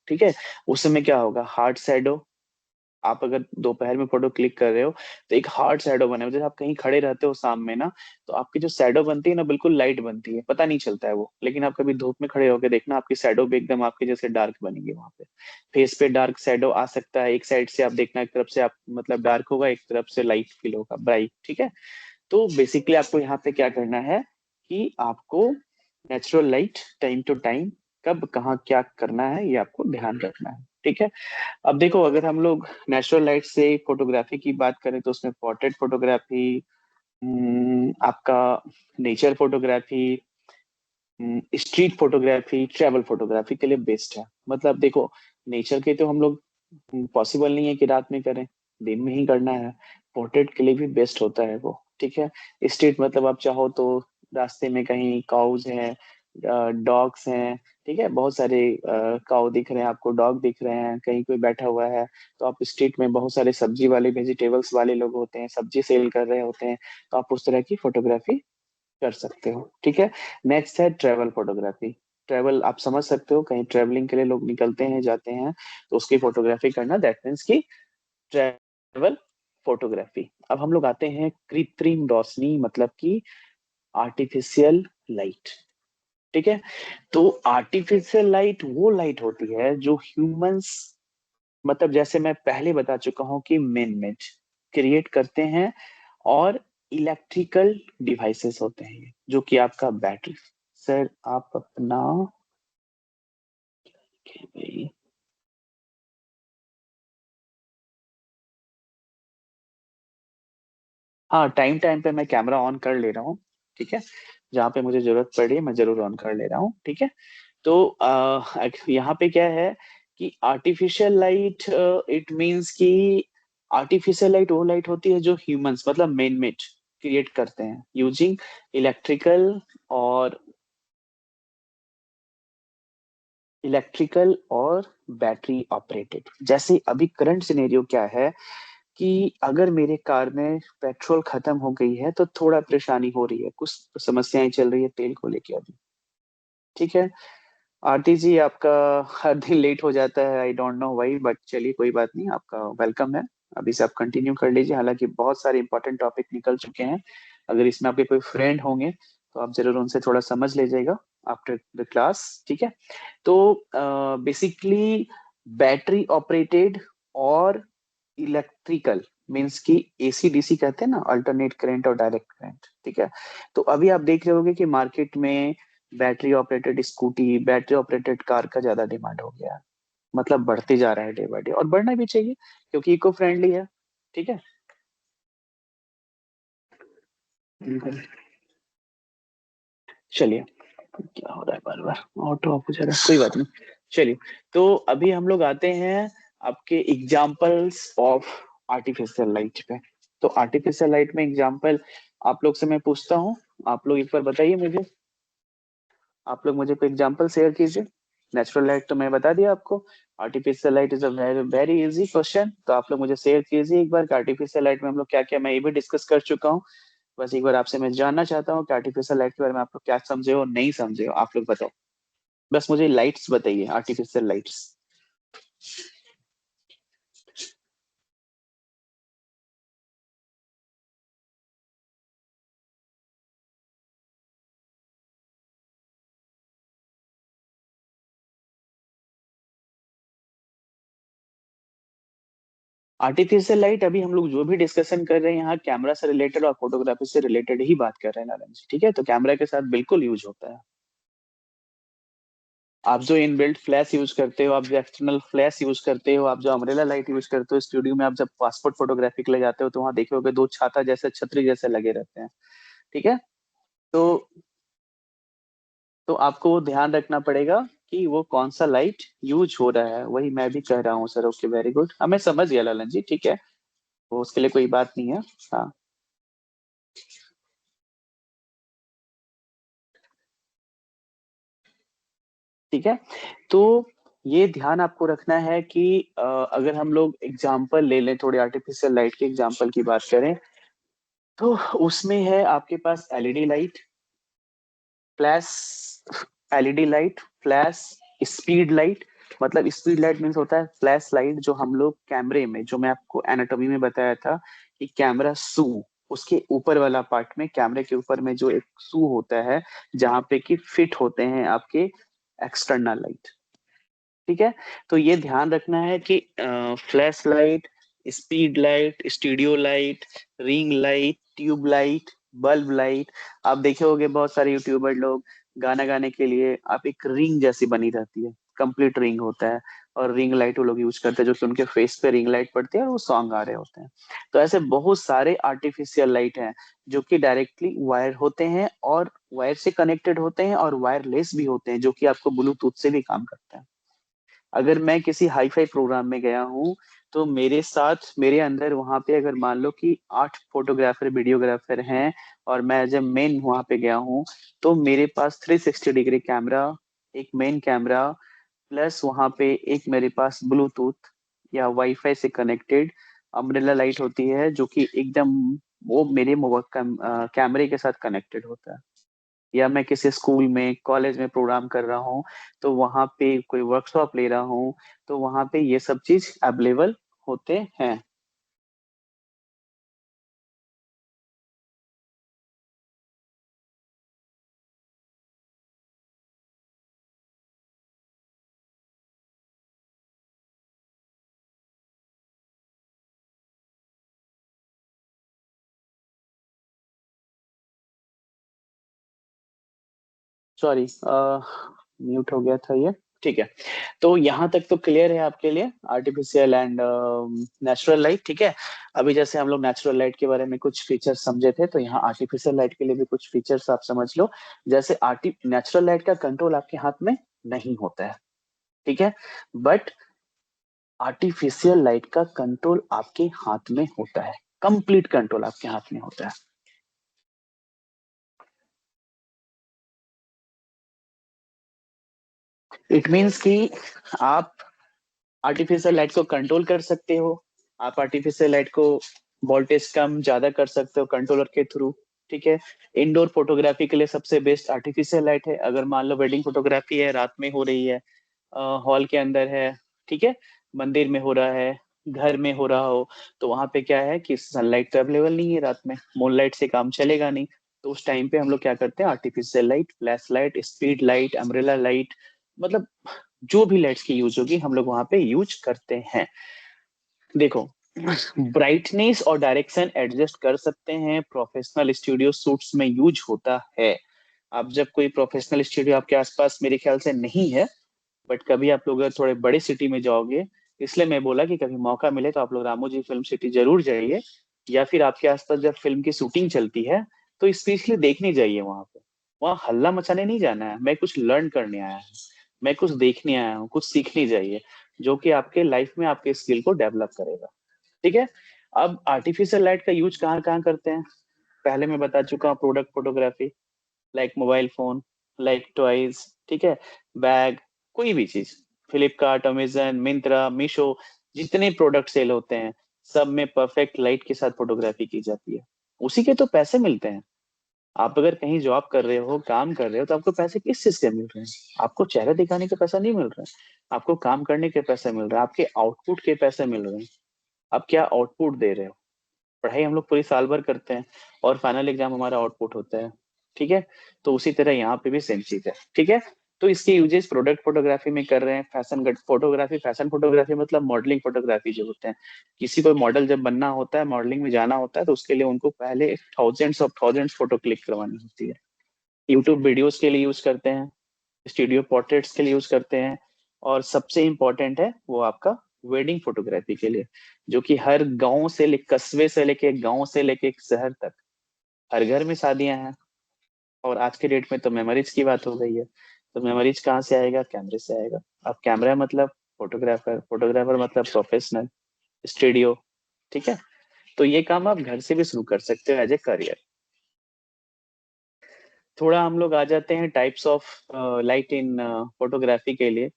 ठीक है, उस समय क्या होगा, हार्ड शैडो। आप अगर दोपहर में फोटो क्लिक कर रहे हो, तो एक हार्ड शैडो बने, जैसे आप कहीं खड़े रहते हो शाम में ना, तो आपकी जो शैडो बनती है ना, बिल्कुल लाइट बनती है, पता नहीं चलता है वो, लेकिन आप कभी धूप में खड़े होकर देखना, आपकी शैडो भी एकदम आपके जैसे डार्क बनेगी वहां पे। फेस पे डार्क शैडो आ सकता है, एक साइड से आप देखना, एक तरफ से आप मतलब डार्क होगा, एक तरफ से लाइट फील होगा, ब्राइट। ठीक है। तो बेसिकली आपको यहाँ पे क्या करना है कि आपको natural light time to time, कब कहाँ क्या करना है, ये आपको ध्यान रखना है। ठीक है। अब देखो, अगर हम लोग नेचुरल लाइट से फोटोग्राफी की बात करें, तो उसमें पोर्ट्रेट फोटोग्राफी, आपका nature photography, street photography, travel photography के लिए बेस्ट है। मतलब देखो, नेचर के तो हम लोग पॉसिबल नहीं है कि रात में करें, दिन में ही करना है। पोर्ट्रेट के लिए भी बेस्ट होता है वो। ठीक है। स्ट्रीट मतलब आप चाहो तो रास्ते में कहीं काउज हैं, डॉग्स हैं, ठीक है, बहुत सारे काउ दिख रहे हैं आपको, डॉग दिख रहे हैं, कहीं कोई बैठा हुआ है, तो आप स्ट्रीट में, बहुत सारे सब्जी वाले, वेजिटेबल्स वाले लोग होते हैं, सब्जी सेल कर रहे होते हैं, तो आप उस तरह की फोटोग्राफी कर सकते हो। ठीक है। नेक्स्ट है ट्रैवल फोटोग्राफी। ट्रैवल आप समझ सकते हो, कहीं ट्रैवलिंग के लिए लोग निकलते हैं, जाते हैं, तो उसकी फोटोग्राफी करना, दैट मीन्स की ट्रैवल फोटोग्राफी। अब हम लोग आते हैं कृत्रिम रोशनी, मतलब कि आर्टिफिशियल लाइट। ठीक है। तो आर्टिफिशियल लाइट वो लाइट होती है जो ह्यूमंस, मतलब जैसे मैं पहले बता चुका हूं कि मेन मेड क्रिएट करते हैं, और इलेक्ट्रिकल डिवाइसेस होते हैं ये, जो कि आपका बैटरी। सर आप अपना भाई, हाँ, टाइम टाइम पे मैं कैमरा ऑन कर ले रहा हूँ। ठीक है। जहाँ पे मुझे जरूरत पड़ी मैं जरूर ऑन कर ले रहा हूँ। ठीक है। तो यहाँ पे क्या है कि आर्टिफिशियल लाइट, इट मींस कि आर्टिफिशियल लाइट वो लाइट होती है जो ह्यूमंस मतलब मैन मेड क्रिएट करते हैं, यूजिंग इलेक्ट्रिकल और बैटरी ऑपरेटेड। जैसे अभी करंट सिनेरियो क्या है कि अगर मेरे कार में पेट्रोल खत्म हो गई है, तो थोड़ा परेशानी हो रही है, कुछ समस्याएं चल रही है तेल को लेके अभी। ठीक है। आरती जी, आपका हर दिन लेट हो जाता है, I don't know why, but चलिए कोई बात नहीं, आपका वेलकम है। अभी से आप कंटिन्यू कर लीजिए, हालांकि बहुत सारे इंपॉर्टेंट टॉपिक निकल चुके हैं। अगर इसमें आपके कोई फ्रेंड होंगे, तो आप जरूर उनसे थोड़ा समझ लीजिएगा, आफ्टर द क्लास, ठीक है। तो बेसिकली बैटरी ऑपरेटेड और इलेक्ट्रिकल मीन्स कि एसी डीसी कहते हैं ना, अल्टरनेट करंट और डायरेक्ट करंट, ठीक है। तो अभी आप देख रहे होंगे कि मार्केट में battery operated scooty, battery operated car का ज्यादा डिमांड हो गया है। मतलब बढ़ते जा रहा है डे बाय डे, और बढ़ना भी चाहिए क्योंकि इको फ्रेंडली है, ठीक है। चलिए, क्या हो रहा है बार बार, ऑटो ऑफ हो जा रहा है, कोई बात नहीं। चलिए, तो अभी हम लोग आते हैं आपके एग्जाम्पल्स ऑफ आर्टिफिशियल लाइट पे। तो आर्टिफिशियल लाइट में एग्जाम्पल आप लोग से मैं पूछता हूँ, आप लोग एक बार बताइए मुझे, आप लोग मुझे कोई एग्जाम्पल शेयर कीजिए। नेचुरल लाइट तो मैं बता दिया आपको, artificial light is a very very easy question. तो आप लोग मुझे शेयर कीजिए एक बार कि आर्टिफिशियल लाइट में हम लोग क्या क्या, मैं ये भी डिस्कस कर चुका हूँ। बस एक बार आपसे मैं जानना चाहता हूँ कि आर्टिफिशियल लाइट के बारे में आप लोग क्या समझे हो, नहीं समझे हो, आप लोग बताओ। बस मुझे लाइट्स बताइए, आर्टिफिशियल लाइट्स। आर्टिफिशियल लाइट अभी हम लोग जो भी डिस्कशन कर रहे हैं यहाँ कैमरा से रिलेटेड और फोटोग्राफी से रिलेटेड ही बात कर रहे हैं नारायण जी, ठीक है। तो कैमरा के साथ बिल्कुल यूज होता है। आप जो इनबिल्ट फ्लैश यूज करते हो, आप जो एक्सटर्नल फ्लैश यूज करते हो, आप जो अम्ब्रेला लाइट यूज करते हो स्टूडियो में, आप जब पासपोर्ट फोटोग्राफी के लिए जाते हो तो वहां देखे होगे दो छाता जैसे, छतरी जैसे लगे रहते हैं, ठीक है। तो तो आपको वो ध्यान रखना पड़ेगा कि वो कौन सा लाइट यूज हो रहा है, वही मैं भी कह रहा हूँ सर। ओके, वेरी गुड, हमें समझ गया ललन जी, ठीक है। वो उसके लिए कोई बात नहीं है। हाँ, ठीक है। तो ये ध्यान आपको रखना है कि अगर हम लोग एग्जाम्पल ले लें, थोड़ी आर्टिफिशियल लाइट के एग्जाम्पल की बात करें, तो उसमें है आपके पास LED light, flash, LED light, flash, speed light. मतलब स्पीड लाइट मीन्स होता है फ्लैश लाइट जो हम लोग कैमरे में, जो मैं आपको एनाटॉमी में बताया था कि कैमरा शू, उसके ऊपर वाला पार्ट में, कैमरे के ऊपर में जो एक शू होता है जहाँ पे कि फिट होते हैं आपके एक्सटर्नल लाइट, ठीक है। तो ये ध्यान रखना है कि flash light, speed light, studio light, ring light, tube light, bulb light. आप देखे होंगे बहुत सारे यूट्यूबर लोग गाना गाने के लिए आप एक रिंग जैसी बनी रहती है, कंप्लीट रिंग होता है, और रिंग लाइट वो लोग यूज करते हैं जो कि उनके फेस पे रिंग लाइट पड़ती है और वो सॉन्ग आ रहे होते हैं। तो ऐसे बहुत सारे आर्टिफिशियल लाइट हैं जो कि डायरेक्टली वायर होते हैं और वायर से कनेक्टेड होते हैं, और वायरलेस भी होते हैं जो कि आपको ब्लूटूथ से भी काम करते हैं। अगर मैं किसी हाई फाई प्रोग्राम में गया हूँ तो मेरे साथ, मेरे अंदर वहां पे अगर मान लो कि 8 फोटोग्राफर वीडियोग्राफर हैं और मैं एज ए मेन वहां पे गया हूँ, तो मेरे पास 360 डिग्री कैमरा, एक मेन कैमरा, प्लस वहां पे एक मेरे पास ब्लूटूथ या वाईफाई से कनेक्टेड अम्ब्रेला लाइट होती है जो कि एकदम वो मेरे कैमरे के साथ कनेक्टेड होता है। या मैं किसी स्कूल में, कॉलेज में प्रोग्राम कर रहा हूँ, तो वहां पे कोई वर्कशॉप ले रहा हूँ, तो वहां पे ये सब चीज अवेलेबल होते हैं। सॉरी, म्यूट हो गया था ये, ठीक है। तो यहाँ तक तो क्लियर है आपके लिए आर्टिफिशियल एंड नेचुरल लाइट, ठीक है। अभी जैसे हम लोग नेचुरल लाइट के बारे में कुछ फीचर्स समझे थे, तो यहाँ आर्टिफिशियल लाइट के लिए भी कुछ फीचर्स आप समझ लो। जैसे आर्टि नेचुरल लाइट का कंट्रोल आपके हाथ में नहीं होता है, ठीक है। बट आर्टिफिशियल लाइट का कंट्रोल आपके हाथ में होता है, कंप्लीट कंट्रोल आपके हाथ में होता है। इट मीन्स कि आप आर्टिफिशियल लाइट को कंट्रोल कर सकते हो, आप आर्टिफिशियल लाइट को वोल्टेज कम ज्यादा कर सकते हो कंट्रोलर के थ्रू, ठीक है। इंडोर फोटोग्राफी के लिए सबसे बेस्ट आर्टिफिशियल लाइट है। अगर मान लो वेडिंग फोटोग्राफी है, रात में हो रही है, हॉल के अंदर है, ठीक है, मंदिर में हो रहा है, घर में हो रहा हो, तो वहां पे क्या है कि सनलाइट तो अवेलेबल नहीं है रात में, मूनलाइट से काम चलेगा नहीं। तो उस टाइम पे हम लोग क्या करते हैं, artificial light, flash light, speed light, umbrella light, मतलब जो भी लाइट्स की यूज होगी हम लोग वहां पे यूज करते हैं। देखो, ब्राइटनेस और डायरेक्शन एडजस्ट कर सकते हैं, प्रोफेशनल स्टूडियो शूट्स में यूज होता है। अब जब कोई प्रोफेशनल स्टूडियो आपके आसपास मेरे ख्याल से नहीं है, बट कभी आप लोग अगर थोड़े बड़े सिटी में जाओगे, इसलिए मैं बोला कि कभी मौका मिले तो आप लोग रामोजी फिल्म सिटी जरूर जाइए, या फिर आपके आसपास जब फिल्म की शूटिंग चलती है तो स्पेशली देखने जाइए वहां पे। वहाँ हल्ला मचाने नहीं जाना है, मैं कुछ लर्न करने आया हूँ, मैं कुछ देखने आया हूँ, कुछ सीखने जाइए, जो कि आपके लाइफ में आपके स्किल को डेवलप करेगा। ठीक है। अब आर्टिफिशियल लाइट का यूज कहाँ कहाँ करते हैं, पहले मैं बता चुका हूँ, product photography, like mobile phone, like toys, ठीक है, बैग, कोई भी चीज, फ्लिपकार्ट, अमेजन, मिंत्रा, मीशो, जितने प्रोडक्ट सेल होते हैं सब में परफेक्ट लाइट के साथ फोटोग्राफी की जाती है। उसी के तो पैसे मिलते हैं। आप अगर कहीं जॉब कर रहे हो, काम कर रहे हो, तो आपको पैसे किस चीज के मिल रहे हैं? आपको चेहरा दिखाने के पैसा नहीं मिल रहा है, आपको काम करने के पैसे मिल रहे हैं, आपके आउटपुट के पैसे मिल रहे हैं। आप क्या आउटपुट दे रहे हो? पढ़ाई हम लोग पूरी साल भर करते हैं और फाइनल एग्जाम हमारा आउटपुट होता है। ठीक है। तो उसी तरह यहाँ पे भी सेम चीज है। ठीक है। तो इसके यूजेस प्रोडक्ट फोटोग्राफी में कर रहे हैं, फैशन फोटोग्राफी, फैशन फोटोग्राफी मतलब मॉडलिंग फोटोग्राफी जो होते हैं, किसी को मॉडल जब बनना होता है, मॉडलिंग में जाना होता है, तो उसके लिए उनको पहले थाउजेंड्स फोटो क्लिक करवानी होती है। यूट्यूब वीडियोस के लिए यूज करते हैं, स्टूडियो पोर्ट्रेट्स के लिए यूज करते हैं, और सबसे इम्पोर्टेंट है वो आपका वेडिंग फोटोग्राफी के लिए, जो कि हर गांव से कस्बे से लेके, गांव से लेके शहर तक, हर घर में शादियां हैं। और आज के डेट में तो मेमोरीज की बात हो गई है। तो मेमोरीज कहाँ से आएगा? कैमरे से आएगा। अब कैमरा मतलब फोटोग्राफर, फोटोग्राफर मतलब प्रोफेशनल, स्टूडियो। ठीक है। तो ये काम आप घर से भी शुरू कर सकते हो एज ए करियर। थोड़ा हम लोग आ जाते हैं types of light in photography के लिए।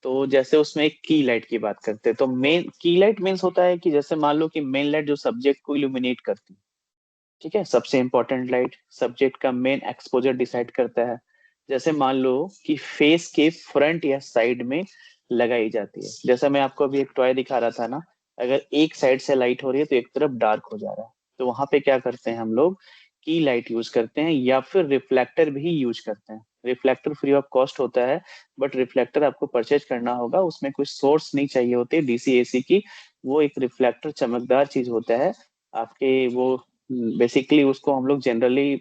तो जैसे उसमें एक की लाइट की बात करते हैं, तो मेन की लाइट मीन्स होता है कि जैसे मान लो कि मेन लाइट जो सब्जेक्ट को इल्यूमिनेट करती है, ठीक है, सबसे इंपॉर्टेंट लाइट सब्जेक्ट का मेन एक्सपोजर डिसाइड करता है। जैसे मान लो कि फेस के फ्रंट या साइड में लगाई जाती है, जैसा मैं आपको अभी एक टॉय दिखा रहा था ना, अगर एक साइड से लाइट हो रही है तो एक तरफ डार्क हो जा रहा है, तो वहां पे क्या करते हैं हम लोग, की लाइट यूज करते हैं, या फिर रिफ्लेक्टर भी यूज करते हैं। रिफ्लेक्टर फ्री ऑफ कॉस्ट होता है, बट रिफ्लेक्टर आपको परचेज करना होगा, उसमें कोई सोर्स नहीं चाहिए होती डीसी एसी की। वो एक रिफ्लेक्टर चमकदार चीज होता है आपके, वो बेसिकली उसको हम लोग जनरली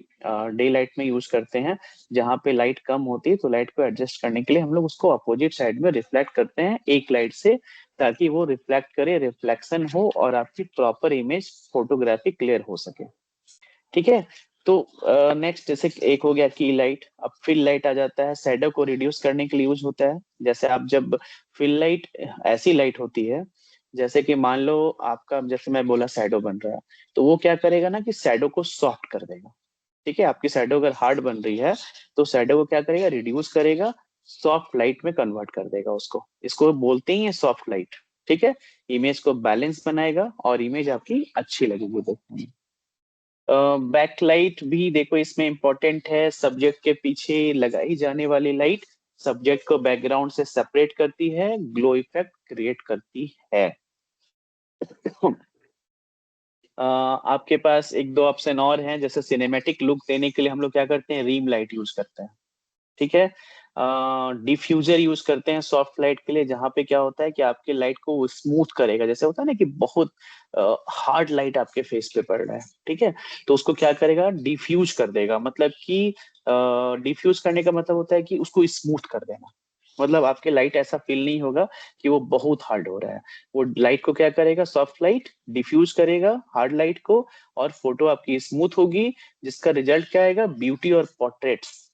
डे लाइट में यूज करते हैं। जहाँ पे लाइट कम होती है तो लाइट को एडजस्ट करने के लिए हम लोग उसको अपोजिट साइड में रिफ्लेक्ट करते हैं एक लाइट से, ताकि वो रिफ्लेक्ट करे, रिफ्लेक्शन हो और आपकी प्रॉपर इमेज फोटोग्राफी क्लियर हो सके। ठीक है। तो नेक्स्ट जैसे एक हो गया की लाइट, अब फिल लाइट आ जाता है, शैडो को रिड्यूस करने के लिए यूज होता है। जैसे आप जब फिल लाइट, ऐसी लाइट होती है जैसे कि मान लो आपका, जैसे मैं बोला शैडो बन रहा है, तो वो क्या करेगा ना कि शैडो को सॉफ्ट कर देगा। ठीक है। आपकी शैडो अगर हार्ड बन रही है तो शैडो को क्या करेगा, रिड्यूस करेगा, सॉफ्ट लाइट में कन्वर्ट कर देगा उसको, इसको बोलते ही है सॉफ्ट लाइट। ठीक है। इमेज को बैलेंस बनाएगा और इमेज आपकी अच्छी लगेगी देखने में। बैकलाइट भी देखो इसमें इंपॉर्टेंट है, सब्जेक्ट के पीछे लगाई जाने वाली लाइट सब्जेक्ट को बैकग्राउंड से सेपरेट करती है, ग्लो इफेक्ट क्रिएट करती है। आपके पास एक दो ऑप्शन और हैं, जैसे सिनेमैटिक लुक देने के लिए हम लोग क्या करते हैं, रिम लाइट यूज करते हैं। ठीक है। डिफ्यूजर यूज करते हैं सॉफ्ट लाइट के लिए, जहां पे क्या होता है कि आपके लाइट को वो स्मूथ करेगा, जैसे होता है ना कि बहुत हार्ड लाइट आपके फेस पे पड़ रहा है, ठीक है, तो उसको क्या करेगा, डिफ्यूज कर देगा, मतलब कि डिफ्यूज करने का मतलब होता है कि उसको स्मूथ कर देना। मतलब आपके लाइट ऐसा फील नहीं होगा कि वो बहुत हार्ड हो रहा है। वो लाइट को क्या करेगा, सॉफ्ट लाइट डिफ्यूज करेगा हार्ड लाइट को, और फोटो आपकी स्मूथ होगी, जिसका रिजल्ट क्या आएगा, ब्यूटी और पोर्ट्रेट्स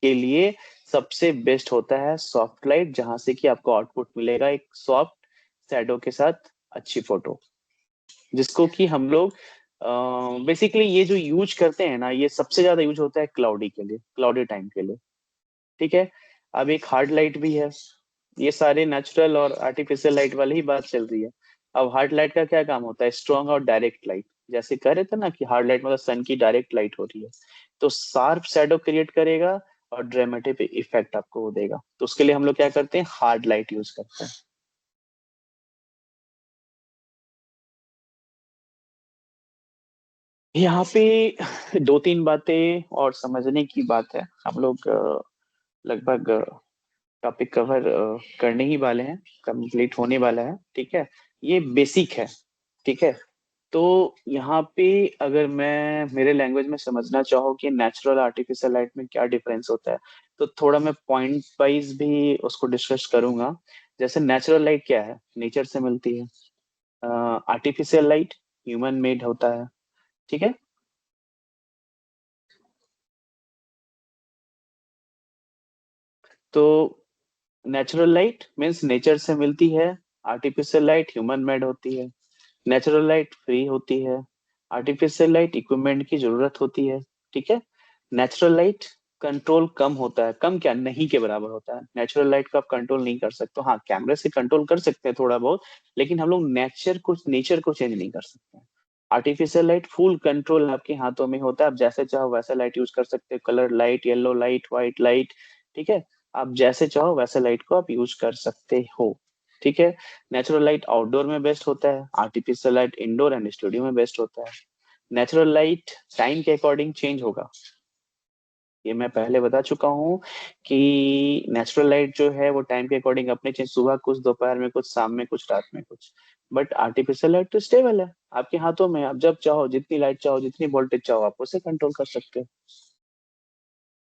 के लिए सबसे बेस्ट होता है सॉफ्ट लाइट, जहां से कि आपको आउटपुट मिलेगा एक सॉफ्ट शैडो के साथ अच्छी फोटो, जिसको कि हम लोग बेसिकली ये जो यूज करते हैं ना, ये सबसे ज्यादा यूज होता है क्लाउडी के लिए, क्लाउडी टाइम के लिए। ठीक है। अब एक हार्ड लाइट भी है, ये सारे नेचुरल और आर्टिफिशियल लाइट वाली ही बात चल रही है। अब हार्ड लाइट का क्या काम होता है, स्ट्रॉन्ग और डायरेक्ट लाइट, जैसे कह रहे थे ना कि हार्ड लाइट मतलब सन की डायरेक्ट लाइट हो रही है, तो शार्प शैडो क्रिएट करेगा और ड्रामेटिक इफेक्ट आपको वो देगा, तो उसके लिए हम लोग क्या करते हैं, हार्ड लाइट यूज करते हैं। यहाँ पे दो तीन बातें और समझने की बात है। हम लोग लगभग टॉपिक कवर करने ही वाले हैं, कंप्लीट होने वाला है। ठीक है, ये बेसिक है। ठीक है, तो यहाँ पे अगर मैं मेरे लैंग्वेज में समझना चाहूँ कि नेचुरल आर्टिफिशियल लाइट में क्या डिफरेंस होता है, तो थोड़ा मैं पॉइंट वाइज भी उसको डिस्कस करूंगा। जैसे नेचुरल लाइट क्या है, नेचर से मिलती है। आर्टिफिशियल लाइट ह्यूमन मेड होता है। ठीक है, तो नेचुरल लाइट मीन्स नेचर से मिलती है, आर्टिफिशियल लाइट ह्यूमन मेड होती है। नेचुरल लाइट फ्री होती है, आर्टिफिशियल लाइट इक्विपमेंट की जरूरत होती है। ठीक है, नेचुरल लाइट कंट्रोल कम होता है, कम क्या, नहीं के बराबर होता है। नेचुरल लाइट को आप कंट्रोल नहीं कर सकते, हाँ कैमरे से कंट्रोल कर सकते हैं थोड़ा बहुत, लेकिन हम लोग नेचर को चेंज नहीं कर सकते। आर्टिफिशियल लाइट फुल कंट्रोल आपके हाथों में होता है, आप जैसे चाहो वैसा लाइट यूज कर सकते हो, colour light, yellow light, white light. ठीक है, आप जैसे चाहो वैसे लाइट को आप यूज कर सकते हो। ठीक है, नेचुरल लाइट आउटडोर में बेस्ट होता है, artificial light indoor and studio में बेस्ट होता है। नेचुरल लाइट टाइम के अकॉर्डिंग चेंज होगा, ये मैं पहले बता चुका हूँ कि नेचुरल लाइट जो है वो टाइम के अकॉर्डिंग अपने चेंज, सुबह कुछ, दोपहर में कुछ, शाम में कुछ, रात में कुछ। बट आर्टिफिशियल लाइट तो स्टेबल है, आपके हाथों में, आप जब चाहो जितनी लाइट चाहो जितनी वोल्टेज चाहो आप उसे कंट्रोल कर सकते हो।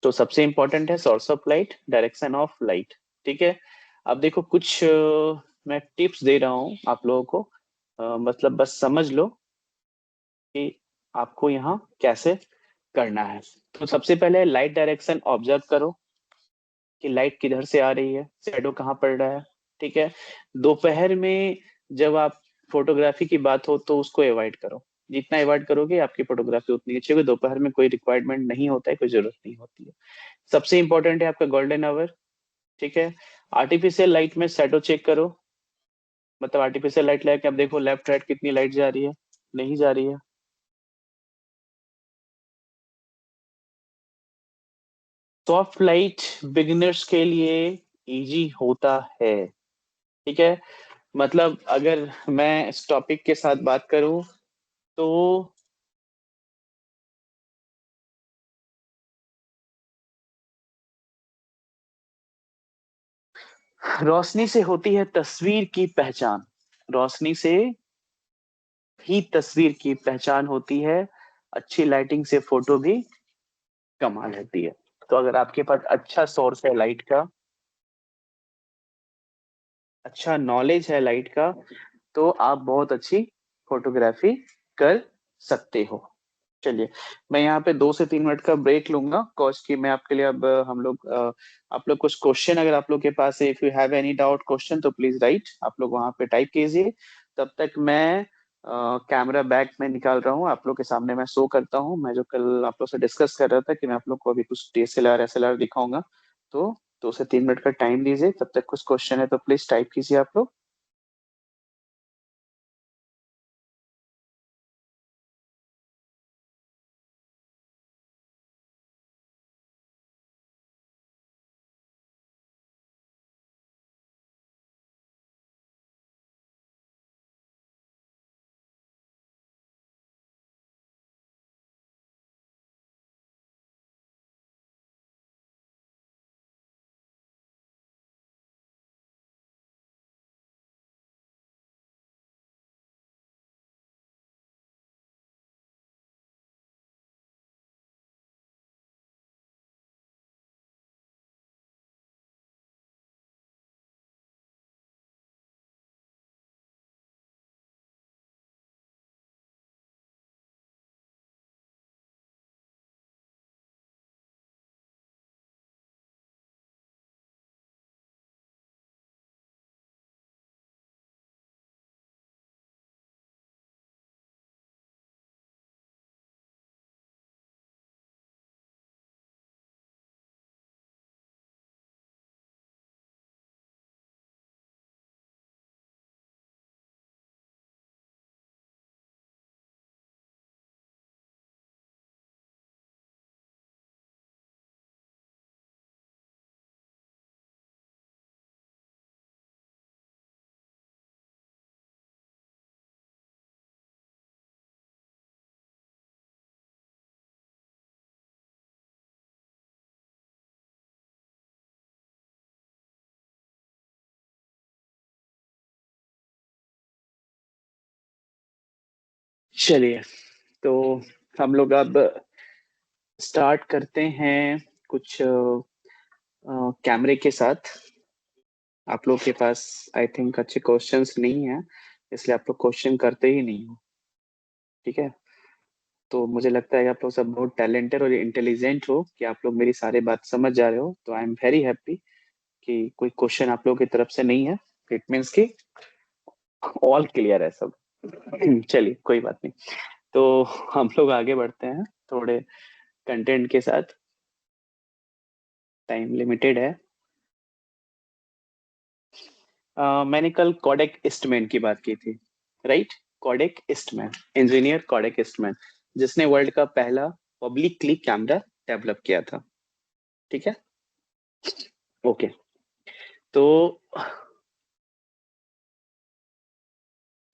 तो सबसे इंपॉर्टेंट है source of light, direction of light. ठीक है, अब देखो कुछ मैं टिप्स दे रहा हूँ आप लोगों को, मतलब बस समझ लो कि आपको यहाँ कैसे करना है। तो सबसे पहले लाइट डायरेक्शन ऑब्जर्व करो कि लाइट किधर से आ रही है, शैडो कहाँ पड़ रहा है। ठीक है, दोपहर में जब आप फोटोग्राफी की बात हो तो उसको अवॉइड करो, जितना अवॉइड करोगे आपकी फोटोग्राफी उतनी अच्छी होगी। दोपहर में कोई रिक्वायरमेंट नहीं होता है, कोई जरूरत नहीं होती है। सबसे इंपॉर्टेंट है आपका गोल्डन आवर। ठीक है, आर्टिफिशियल लाइट में शैडो चेक करो, मतलब आर्टिफिशियल लाइट लगा के आप देखो लेफ्ट राइट कितनी लाइट जा रही है, नहीं जा रही है। सॉफ्ट लाइट बिगिनर्स के लिए इजी होता है। ठीक है, मतलब अगर मैं इस टॉपिक के साथ बात करूं तो रोशनी से होती है तस्वीर की पहचान, रोशनी से ही तस्वीर की पहचान होती है। अच्छी लाइटिंग से फोटो भी कमाल होती है। तो अगर आपके पास अच्छा सोर्स है लाइट का, अच्छा नॉलेज है लाइट का, तो आप बहुत अच्छी फोटोग्राफी कर सकते हो। चलिए, मैं यहाँ पे 2 से 3 मिनट का ब्रेक लूंगा, कॉज कि मैं आपके लिए अब हम लोग आप लोग कुछ क्वेश्चन अगर आप लोग के पास है, if you have any doubt question तो प्लीज राइट, आप लोग वहाँ पे टाइप कीजिए। तब तक मैं कैमरा बैक में निकाल रहा हूँ, आप लोग के सामने मैं शो करता हूँ, मैं जो कल आप लोग से डिस्कस कर रहा था कि मैं आप लोग को अभी कुछ DSLR SLR दिखाऊंगा। तो 2 से 3 मिनट का टाइम दीजिए, तब तक कुछ क्वेश्चन है तो प्लीज टाइप कीजिए आप लोग। चलिए, तो हम लोग अब स्टार्ट करते हैं कुछ कैमरे के साथ। आप लोग के पास आई थिंक अच्छे क्वेश्चंस नहीं है, इसलिए आप लोग क्वेश्चन करते ही नहीं हो, ठीक है। तो मुझे लगता है कि आप लोग सब बहुत टैलेंटेड और इंटेलिजेंट हो कि आप लोग मेरी सारी बात समझ जा रहे हो, तो आई एम वेरी हैप्पी कि कोई क्वेश्चन आप लोगों की तरफ से नहीं है। इट मीन्स कि ऑल क्लियर है सब। चलिए, कोई बात नहीं। तो हम लोग आगे बढ़ते हैं थोड़े कंटेंट के साथ। टाइम लिमिटेड है। मैंने कल कोडेक ईस्टमैन की बात की थी, right. Kodak Eastman, engineer Kodak Eastman, जिसने वर्ल्ड का पहला पब्लिकली कैमरा डेवलप किया था, ठीक है। ओके, तो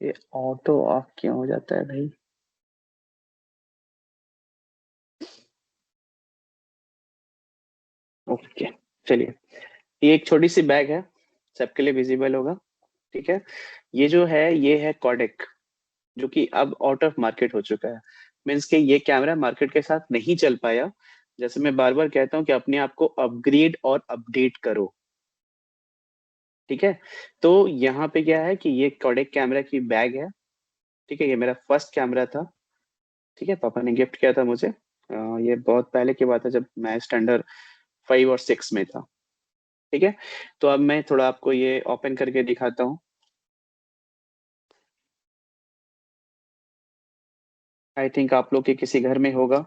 ये ऑटो ऑफ क्यों हो जाता है भाई? ओके, चलिए। ये एक छोटी सी बैग है, सबके लिए विजिबल होगा, ठीक है। ये जो है ये है कोडेक, जो कि अब आउट ऑफ मार्केट हो चुका है। मीन्स कि ये कैमरा मार्केट के साथ नहीं चल पाया। जैसे मैं बार बार कहता हूँ कि अपने आप को अपग्रेड और अपडेट करो, ठीक है। तो यहाँ पे क्या है कि ये कोडेक कैमरा की बैग है, ठीक है। ये मेरा फर्स्ट कैमरा था, ठीक है। पापा ने गिफ्ट किया था मुझे। ये बहुत पहले की बात है, जब मैं स्टैंडर्ड 5 और 6 में था, ठीक है। तो अब मैं थोड़ा आपको ये ओपन करके दिखाता हूँ। आई थिंक आप लोग के किसी घर में होगा,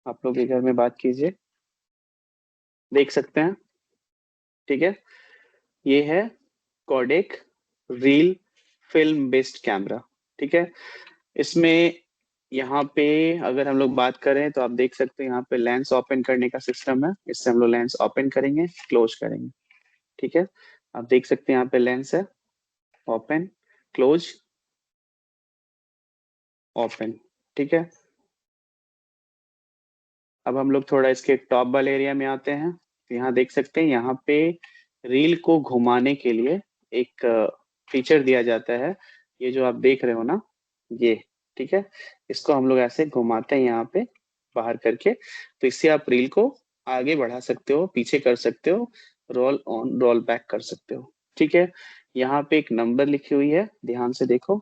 आप लोग के घर में बात कीजिए, देख सकते हैं, ठीक है। ये है Kodak reel film based camera, ठीक है। इसमें यहाँ पे अगर हम लोग बात करें तो आप देख सकते हैं यहाँ पे लेंस ओपन करने का सिस्टम है। इससे हम लोग लेंस ओपन करेंगे, क्लोज करेंगे, ठीक है। आप देख सकते हैं यहाँ पे लेंस है, ओपन, क्लोज, ओपन, ठीक है। अब हम लोग थोड़ा इसके टॉप वाले एरिया में आते हैं, तो यहाँ देख सकते हैं यहाँ पे रील को घुमाने के लिए एक फीचर दिया जाता है। ये जो आप देख रहे हो ना, ये, ठीक है। इसको हम लोग ऐसे घुमाते हैं यहाँ पे बाहर करके, तो इससे आप रील को आगे बढ़ा सकते हो, पीछे कर सकते हो, रोल ऑन रोल बैक कर सकते हो, ठीक है। यहाँ पे एक नंबर लिखी हुई है, ध्यान से देखो,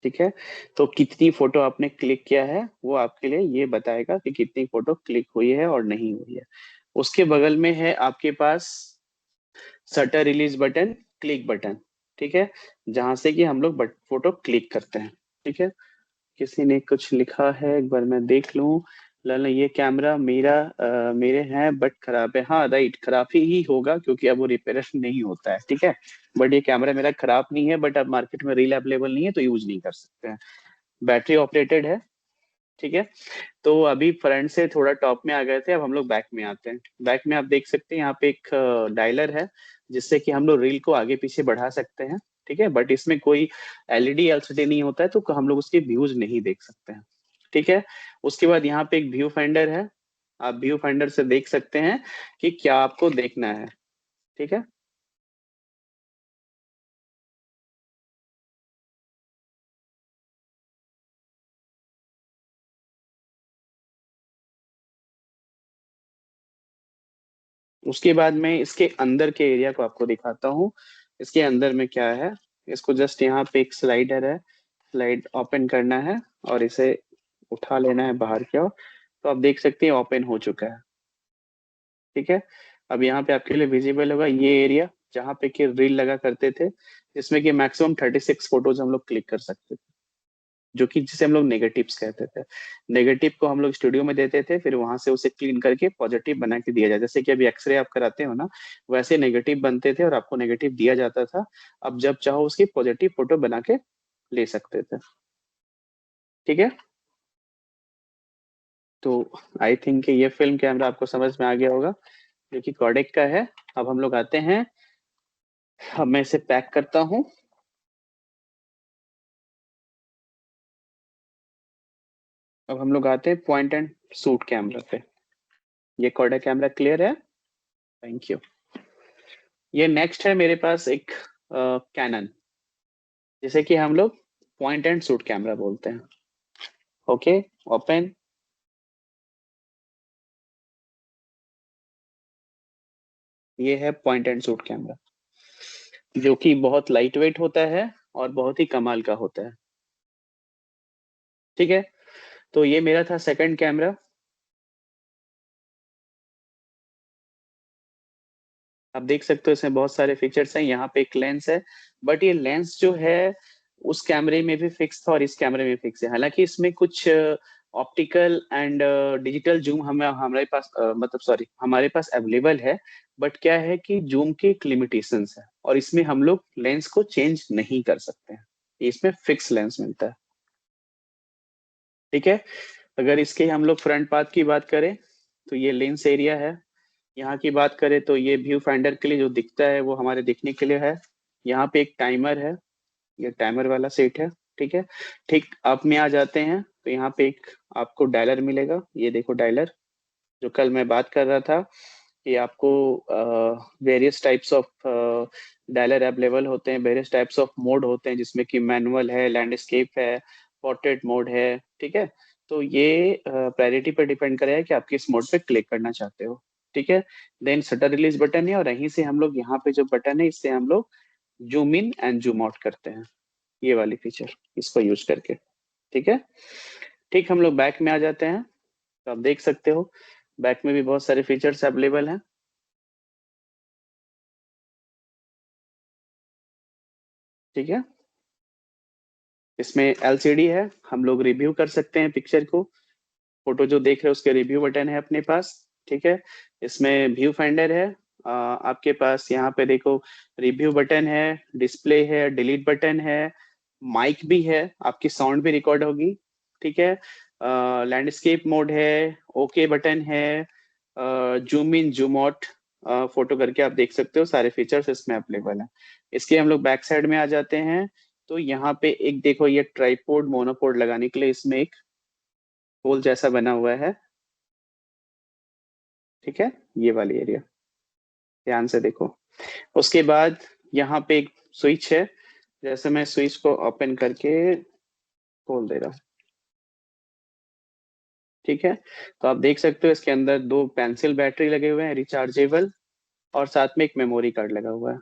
ठीक है। तो कितनी फोटो आपने क्लिक किया है वो आपके लिए ये बताएगा कि कितनी फोटो क्लिक हुई है और नहीं हुई है। उसके बगल में है आपके पास shutter release button, click button, ठीक है, जहां से कि हम लोग फोटो क्लिक करते हैं, ठीक है। किसी ने कुछ लिखा है, एक बार मैं देख लूं। लाला, ये कैमरा मेरे हैं बट खराब है। हाँ राइट, खराब ही होगा क्योंकि अब वो रिपेयर नहीं होता है, ठीक है। बट ये कैमरा मेरा खराब नहीं है, बट अब मार्केट में रील अवेलेबल नहीं है तो यूज नहीं कर सकते हैं। बैटरी ऑपरेटेड है, ठीक है। तो अभी फ्रंट से थोड़ा टॉप में आ गए थे, अब हम लोग बैक में आते हैं। बैक में आप देख सकते हैं यहाँ पे एक डायलर है, जिससे कि हम लोग रील को आगे पीछे बढ़ा सकते हैं, ठीक है। बट इसमें कोई एलईडी एलसीडी नहीं होता है, तो हम लोग उसके व्यूज नहीं देख सकते हैं, ठीक है। उसके बाद यहाँ पे एक व्यू फाइंडर है, आप व्यू फाइंडर से देख सकते हैं कि क्या आपको देखना है, ठीक है। उसके बाद मैं इसके अंदर के एरिया को आपको दिखाता हूँ। इसके अंदर में क्या है, इसको जस्ट यहाँ पे एक स्लाइडर है, स्लाइड ओपन करना है और इसे उठा लेना है बाहर की ओर, तो आप देख सकते हैं ओपन हो चुका है, ठीक है। अब यहाँ पे आपके लिए विजिबल होगा ये एरिया जहाँ पे कि रील लगा करते थे, जिसमें कि मैक्सिमम 36 फोटोज हम लोग क्लिक कर सकते थे, जो कि जिसे हम लोग नेगेटिव्स कहते थे। नेगेटिव को हम लोग स्टूडियो में देते थे, फिर वहां से उसे क्लीन करके पॉजिटिव बना के दिया जाता, जैसे कि अभी एक्सरे आप कराते हो ना, वैसे नेगेटिव बनते थे और आपको नेगेटिव दिया जाता था। अब जब चाहो उसकी पॉजिटिव फोटो बना के ले सकते थे, ठीक है। तो आई थिंक ये फिल्म कैमरा आपको समझ में आ गया होगा, जो कि कोडेक का है। अब हम लोग आते हैं, अब मैं इसे पैक करता हूँ। अब हम लोग आते हैं पॉइंट एंड शूट कैमरा पे। ये कोडेक कैमरा क्लियर है, थैंक यू। ये नेक्स्ट है मेरे पास एक कैनन, जैसे कि हम लोग पॉइंट एंड शूट कैमरा बोलते हैं। Okay, open. ये है पॉइंट एंड शूट कैमरा, जो कि बहुत लाइट वेट होता है और बहुत ही कमाल का होता है। ठीक है, तो ये मेरा था सेकंड कैमरा। आप देख सकते हो इसमें बहुत सारे फीचर्स हैं। यहाँ पे एक लेंस है, बट ये लेंस जो है उस कैमरे में भी फिक्स था और इस कैमरे में फिक्स है। हालांकि इसमें कुछ ऑप्टिकल एंड डिजिटल जूम हमें हमारे पास मतलब सॉरी हमारे पास अवेलेबल है, बट क्या है कि जूम के एक लिमिटेशंस है और इसमें हम लोग लेंस को चेंज नहीं कर सकते हैं। इसमें फिक्स लेंस मिलता है। ठीक है, अगर इसके हम लोग फ्रंट पार्ट की बात करें तो ये लेंस एरिया है। यहाँ की बात करें तो ये व्यू फाइंडर के लिए जो दिखता है वो हमारे दिखने के लिए है। यहाँ पे एक टाइमर है, ये टाइमर वाला सेट है। ठीक है, ठीक अप में आ जाते हैं तो यहाँ पे एक आपको डायलर मिलेगा। ये देखो डायलर, जो कल मैं बात कर रहा था कि आपको various types of dialer available होते हैं, वेरियस टाइप्स ऑफ मोड होते हैं, जिसमें कि मैनुअल है, लैंडस्केप है, पोर्ट्रेट मोड है। ठीक है, तो ये प्रायोरिटी पर डिपेंड करेगा कि आप किस मोड पे क्लिक करना चाहते हो। ठीक है, देन शटर रिलीज बटन है और यहीं से हम लोग यहाँ पे जो बटन है इससे हम लोग zoom in and zoom out करते हैं, ये वाली फीचर इसको यूज करके। ठीक है, ठीक हम लोग बैक में आ जाते हैं तो आप देख सकते हो बैक में भी बहुत सारे फीचर्स अवेलेबल हैं। ठीक है, इसमें एलसीडी है, हम लोग रिव्यू कर सकते हैं पिक्चर को। फोटो जो देख रहे हो उसके रिव्यू बटन है अपने पास। ठीक है, इसमें व्यू फाइंडर है। आपके पास यहाँ पे देखो रिव्यू बटन है, डिस्प्ले है, डिलीट बटन है, माइक भी है, आपकी साउंड भी रिकॉर्ड होगी। ठीक है, लैंडस्केप मोड है, ओके बटन है, zoom in zoom out photo करके आप देख सकते हो। सारे फीचर्स इसमें अवेलेबल हैं। इसके हम लोग बैक साइड में आ जाते हैं तो यहाँ पे एक देखो ये ट्राइपोड मोनोपोड लगाने के लिए इसमें एक होल जैसा बना हुआ है। ठीक है, ये वाली एरिया ध्यान से देखो। उसके बाद यहाँ पे एक स्विच है, जैसे मैं स्विच को ओपन करके खोल दे रहा हूँ। ठीक है, तो आप देख सकते हो इसके अंदर दो पेंसिल बैटरी लगे हुए हैं रिचार्जेबल, और साथ में एक मेमोरी कार्ड लगा हुआ है,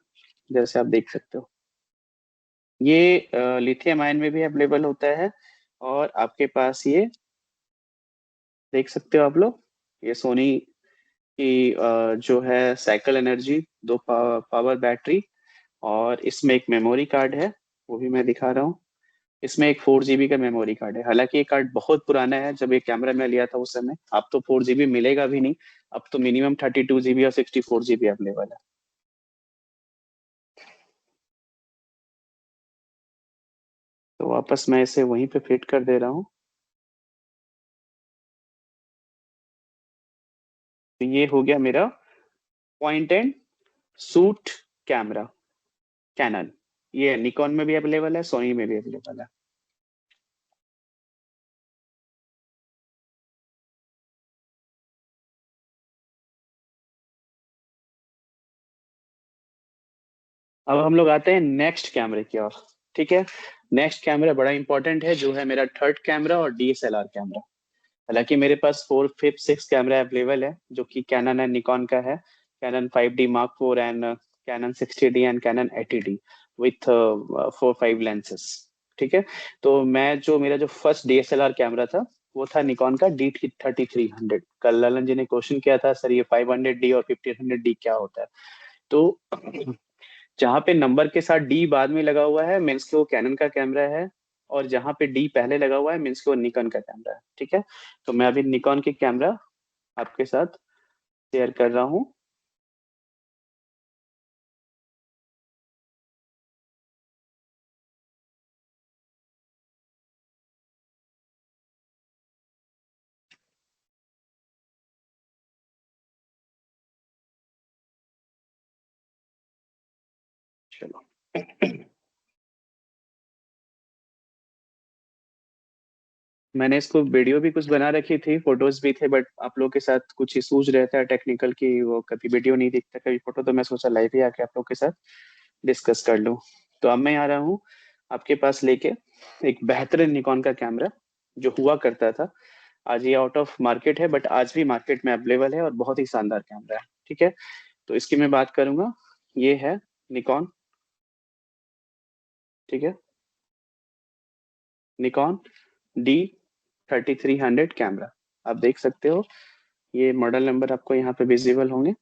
जैसे आप देख सकते हो। ये लिथियम आयन में भी अवेलेबल होता है। और आपके पास ये देख सकते हो आप लोग, ये सोनी की जो है साइकिल एनर्जी दो पावर बैटरी, और इसमें एक मेमोरी कार्ड है, वो भी मैं दिखा रहा हूँ। इसमें एक 4 GB का मेमोरी कार्ड है। हालांकि ये कार्ड बहुत पुराना है, जब ये कैमरा मैं लिया था उस समय। अब तो 4 GB मिलेगा भी नहीं, अब तो मिनिमम 32 GB और 64 GB अवेलेबल है। तो वापस मैं इसे वहीं पे फिट कर दे रहा हूँ। तो ये हो गया मेरा point and shoot camera, Canon. ये निकॉन में भी अवेलेबल है, सोनी में भी अवेलेबल है। अब हम लोग आते हैं नेक्स्ट कैमरे की ओर। ठीक है, नेक्स्ट कैमरा बड़ा इंपॉर्टेंट है, जो है मेरा थर्ड कैमरा और डीएसएलआर कैमरा। हालांकि मेरे पास four fifth six camera available है, जो कि कैनन एंड निकॉन का है। Canon 5D Mark IV and Canon 60D and Canon 80D with 4-5 lenses. ठीक है, तो मैं जो मेरा जो फर्स्ट डीएसएलआर कैमरा था वो था निकॉन का D3300। कल ललन जी ने क्वेश्चन किया था सर ये 500D और 1500D क्या होता है। तो जहाँ पे नंबर के साथ डी बाद में लगा हुआ है मीन्स के वो कैनन का कैमरा है, और जहाँ पे डी पहले लगा हुआ है मीन्स के वो निकॉन का कैमरा है। ठीक है, तो मैं अभी निकॉन के कैमरा आपके साथ शेयर कर रहा हूँ। चलो, मैंने इसको वीडियो भी कुछ बना रखी थी, फोटोज भी थे, बट आप लोग के साथ कुछ इशूज रहता है टेक्निकल की, वो कभी वीडियो नहीं दिखता कभी फोटो, तो मैं सोचा लाइव ही आके आप लोग के साथ डिस्कस कर लूँ। तो अब मैं आ रहा हूँ आपके पास लेके एक बेहतरीन निकॉन का कैमरा जो हुआ करता था, आज ये आउट ऑफ मार्केट है, बट आज भी मार्केट में अवेलेबल है और बहुत ही शानदार कैमरा है। ठीक है, तो इसकी मैं बात करूंगा। ये है निकॉन। ठीक है, निकॉन D3300 कैमरा। आप देख सकते हो, ये मॉडल नंबर आपको यहाँ पे विजिबल होंगे।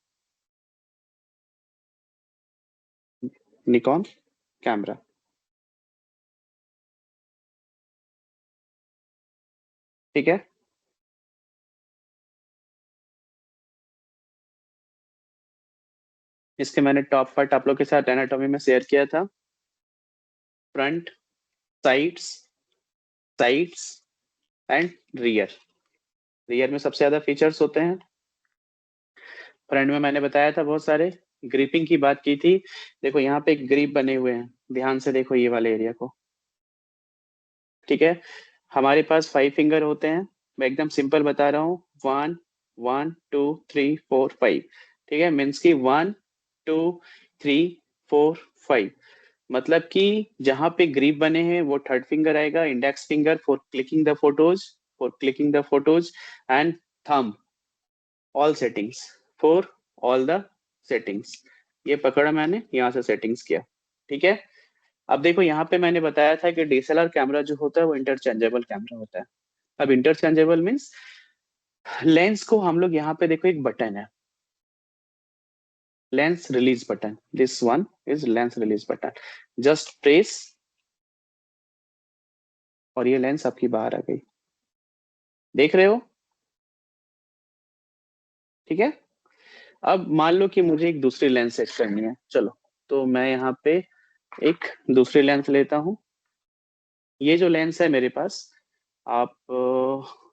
Nikon camera. ठीक है, इसके मैंने टॉप पार्ट आप लोग के साथ एनाटॉमी में शेयर किया था। Front, sides, sides and rear. Rear में सबसे ज्यादा फीचर्स होते हैं। फ्रंट में मैंने बताया था बहुत सारे। ग्रिपिंग की बात की थी। देखो यहाँ पे एक ग्रिप बने हुए हैं, ध्यान से देखो ये वाले एरिया को। ठीक है, हमारे पास 5 फिंगर होते हैं। मैं एकदम सिंपल बता रहा हूँ। 1, 1, 2, 3, 4, 5। ठीक है, मीन्स की 1, 2, 3, 4, 5। मतलब कि जहां पे ग्रिप बने हैं वो थर्ड फिंगर आएगा। Index finger for clicking the photos, and thumb all settings, for all the settings. ये पकड़ा मैंने, यहाँ से सेटिंग्स किया। ठीक है, अब देखो यहाँ पे मैंने बताया था कि डीएसएलआर कैमरा जो होता है वो इंटरचेंजेबल कैमरा होता है। अब इंटरचेंजेबल मीन्स लेंस को हम लोग यहाँ पे देखो एक बटन है, lens release button. This one is lens release button. Just press और ये लेंस आपकी बाहर आ गई। देख रहे हो? ठीक है, अब मान लो कि मुझे एक दूसरी लेंस सेट करनी है। चलो, तो मैं यहाँ पे एक दूसरी लेंस लेता हूँ। ये जो लेंस है मेरे पास, आप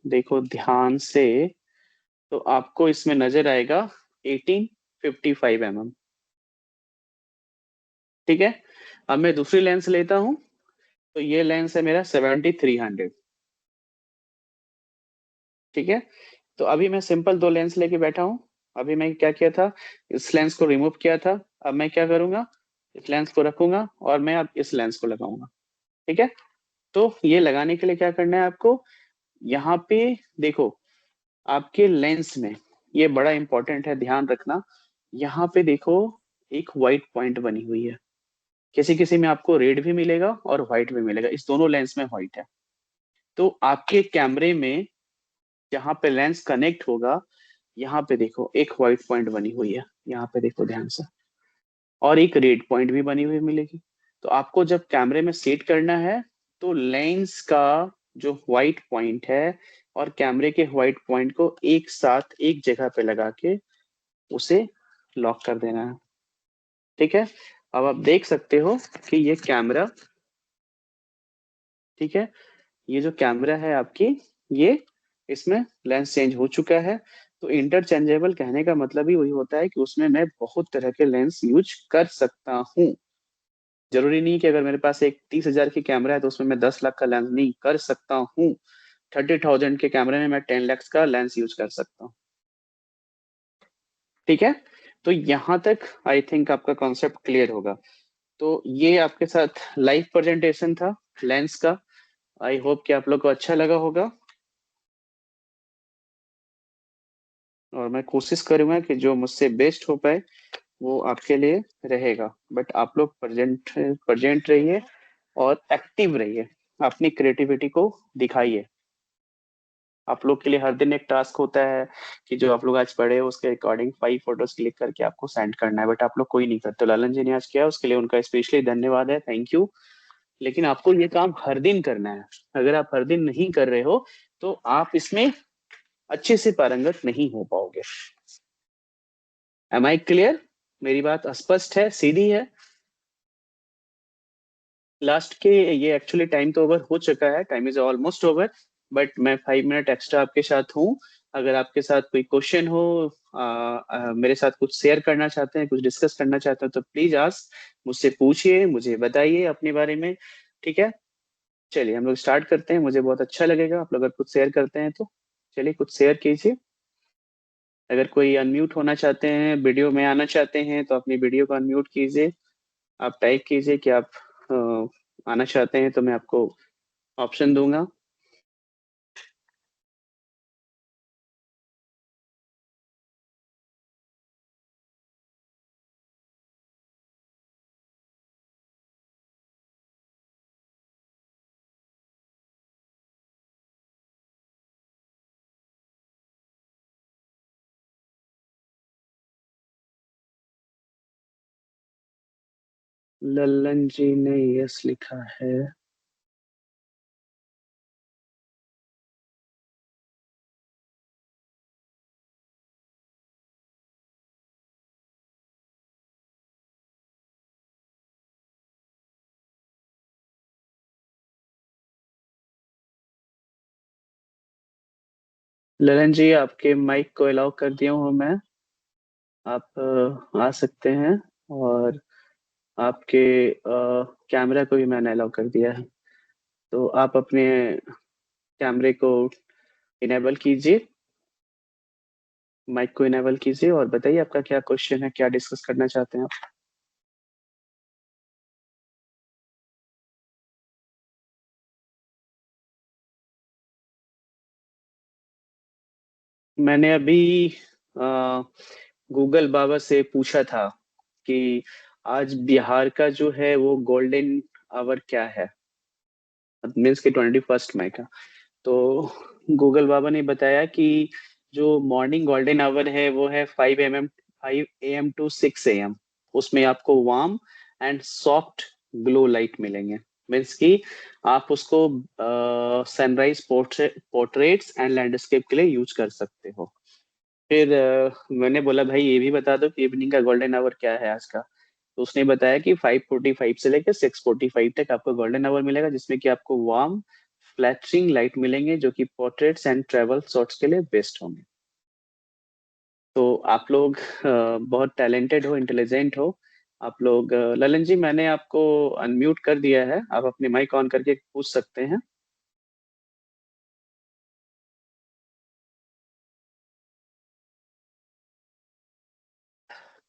देखो ध्यान से, तो आपको इसमें नजर आएगा 1855 mm। ठीक है, अब मैं दूसरी लेंस लेता हूँ, तो ये लेंस है मेरा 7300। ठीक है, तो अभी मैं सिंपल दो लेंस लेके बैठा हूँ। अभी मैं क्या किया था, इस लेंस को रिमूव किया था। अब मैं क्या करूंगा, इस लेंस को रखूंगा और मैं अब इस लेंस को लगाऊंगा। ठीक है, तो ये लगाने के लिए क्या करना है आपको, यहाँ पे देखो आपके लेंस में, ये बड़ा इंपॉर्टेंट है, ध्यान रखना। यहाँ पे देखो एक व्हाइट पॉइंट बनी हुई है। किसी किसी में आपको रेड भी मिलेगा और व्हाइट भी मिलेगा, इस दोनों लेंस में व्हाइट है। तो आपके कैमरे में जहाँ पे लेंस कनेक्ट होगा, यहाँ पे देखो एक व्हाइट पॉइंट बनी हुई है, यहाँ पे देखो ध्यान से, और एक रेड पॉइंट भी बनी हुई मिलेगी। तो आपको जब कैमरे में सेट करना है, तो लेंस का जो व्हाइट पॉइंट है और कैमरे के व्हाइट पॉइंट को एक साथ एक जगह पे लगा के उसे लॉक कर देना है। ठीक है, अब आप देख सकते हो कि ये कैमरा, ठीक है, ये जो कैमरा है आपकी, ये इसमें लेंस चेंज हो चुका है। तो इंटरचेंजेबल कहने का मतलब ही वही होता है कि उसमें मैं बहुत तरह के लेंस यूज कर सकता हूँ। जरूरी नहीं कि अगर मेरे पास एक 30,000 की कैमरा है तो उसमें मैं 10 लाख का लेंस नहीं कर सकता हूँ। 30,000 के कैमरे में मैं 10 लाख का लेंस यूज कर सकता हूँ। ठीक है, तो यहाँ तक आई थिंक आपका कॉन्सेप्ट क्लियर होगा। तो ये आपके साथ लाइव प्रेजेंटेशन था लेंस का। आई होप कि आप लोग को अच्छा लगा होगा, और मैं कोशिश करूंगा कि जो मुझसे बेस्ट हो पाए वो आपके लिए रहेगा। बट आप लोग प्रेजेंट प्रेजेंट रहिए और एक्टिव रहिए, अपनी क्रिएटिविटी को दिखाइए। आप लोग के लिए हर दिन एक टास्क होता है कि जो आप लोग आज पढ़े हो उसके अकॉर्डिंग 5 फोटोज क्लिक करके आपको सेंड करना है, बट आप लोग कोई नहीं करते। लालन जी ने आज किया, उसके लिए उनका स्पेशली धन्यवाद है, थैंक यू। लेकिन आपको ये काम हर दिन करना है। अगर आप हर दिन नहीं कर रहे हो तो आप इसमें अच्छे से पारंगत नहीं हो पाओगे। Am I clear? मेरी बात स्पष्ट है, सीधी है? लास्ट के, ये एक्चुअली टाइम तो ओवर हो चुका है, time is almost over, but मैं 5 मिनट एक्स्ट्रा आपके साथ हूँ। अगर आपके साथ कोई क्वेश्चन हो, मेरे साथ कुछ शेयर करना चाहते हैं, कुछ डिस्कस करना चाहते हैं, तो प्लीज आस्क, मुझसे पूछिए, मुझे बताइए अपने बारे में। ठीक है, चलिए हम लोग स्टार्ट करते हैं। मुझे बहुत अच्छा लगेगा आप लोग अगर कुछ शेयर करते हैं तो। चलिए कुछ शेयर कीजिए। अगर कोई अनम्यूट होना चाहते हैं, वीडियो में आना चाहते हैं, तो अपनी वीडियो को अनम्यूट कीजिए। आप टाइप कीजिए कि आप आना चाहते हैं तो मैं आपको ऑप्शन दूंगा। लल्लन जी ने यस लिखा है। ललन जी, आपके माइक को अलाउ कर दिया हूँ मैं। आप आ सकते हैं। और आपके कैमरा को भी मैंने अलाउ कर दिया है। तो आप अपने कैमरे को इनेबल कीजिए, माइक को इनेबल कीजिए और बताइए आपका क्या क्वेश्चन है, क्या डिस्कस करना चाहते हैं आप। मैंने अभी गूगल बाबा से पूछा था कि आज बिहार का जो है वो गोल्डन आवर क्या है, मीन्स के 21 मई का। तो गूगल बाबा ने बताया कि जो मॉर्निंग गोल्डन आवर है वो है 5 AM टू 6 AM। उसमें आपको warm and soft glow light मिलेंगे। मीन्स कि आप उसको सनराइज पोर्ट्रेट्स एंड लैंडस्केप के लिए यूज कर सकते हो। फिर मैंने बोला भाई ये भी बता दो कि इवनिंग का गोल्डन आवर क्या है आज का। तो उसने बताया कि 5:45 से लेकर 6:45 तक आपको गोल्डन आवर मिलेगा, जिसमें कि आपको वार्म फ्लैटरिंग लाइट मिलेंगे जो कि पोर्ट्रेट्स एंड ट्रैवल शॉट्स के लिए बेस्ट होंगे। तो आप लोग बहुत टैलेंटेड हो, इंटेलिजेंट हो आप लोग। ललन जी, मैंने आपको अनम्यूट कर दिया है, आप अपने माइक ऑन करके पूछ सकते हैं।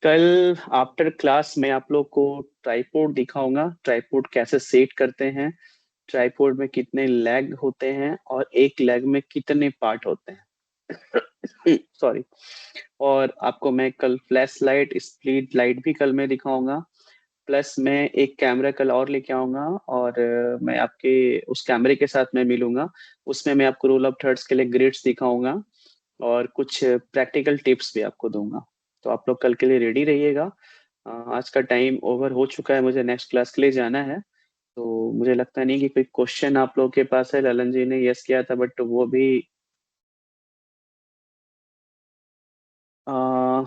कल आफ्टर क्लास में आप लोग को ट्राइपॉड दिखाऊंगा, ट्राइपॉड कैसे सेट करते हैं, ट्राइपॉड में कितने लेग होते हैं और एक लेग में कितने पार्ट होते हैं। सॉरी। और आपको मैं कल फ्लैश लाइट, स्प्लिट लाइट भी कल मैं दिखाऊंगा। प्लस मैं एक कैमरा कल और लेके आऊंगा और मैं आपके उस कैमरे के साथ मैं मिलूंगा। उसमें मैं आपको रूल ऑफ थर्ड्स के लिए ग्रिड्स दिखाऊंगा और कुछ प्रैक्टिकल टिप्स भी आपको दूंगा। तो आप लोग कल के लिए रेडी रहिएगा। आज का टाइम ओवर हो चुका है, मुझे नेक्स्ट क्लास के लिए जाना है। तो मुझे लगता नहीं कि कोई क्वेश्चन आप लोग के पास है। ललन जी ने यस किया था बट वो भी आ,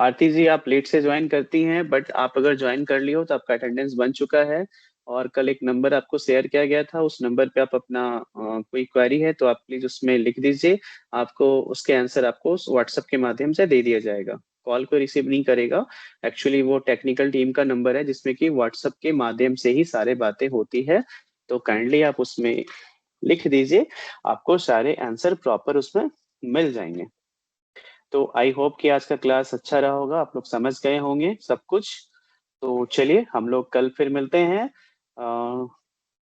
आरती जी, आप लेट से ज्वाइन करती हैं बट आप अगर ज्वाइन कर ली हो तो आपका अटेंडेंस बन चुका है। और कल एक नंबर आपको शेयर किया गया था, उस नंबर पे आप अपना कोई क्वेरी है तो आप प्लीज उसमें लिख दीजिए। आपको उसके आंसर आपको व्हाट्सएप के माध्यम से दे दिया जाएगा। कॉल को रिसीव नहीं करेगा। एक्चुअली वो टेक्निकल टीम का नंबर है जिसमें कि व्हाट्सएप के माध्यम से ही सारे बातें होती है। तो काइंडली आप उसमें लिख दीजिए, आपको सारे आंसर प्रॉपर उसमें मिल जाएंगे। तो आई होप कि आज का क्लास अच्छा रहा होगा, आप लोग समझ गए होंगे सब कुछ। तो चलिए हम लोग कल फिर मिलते हैं।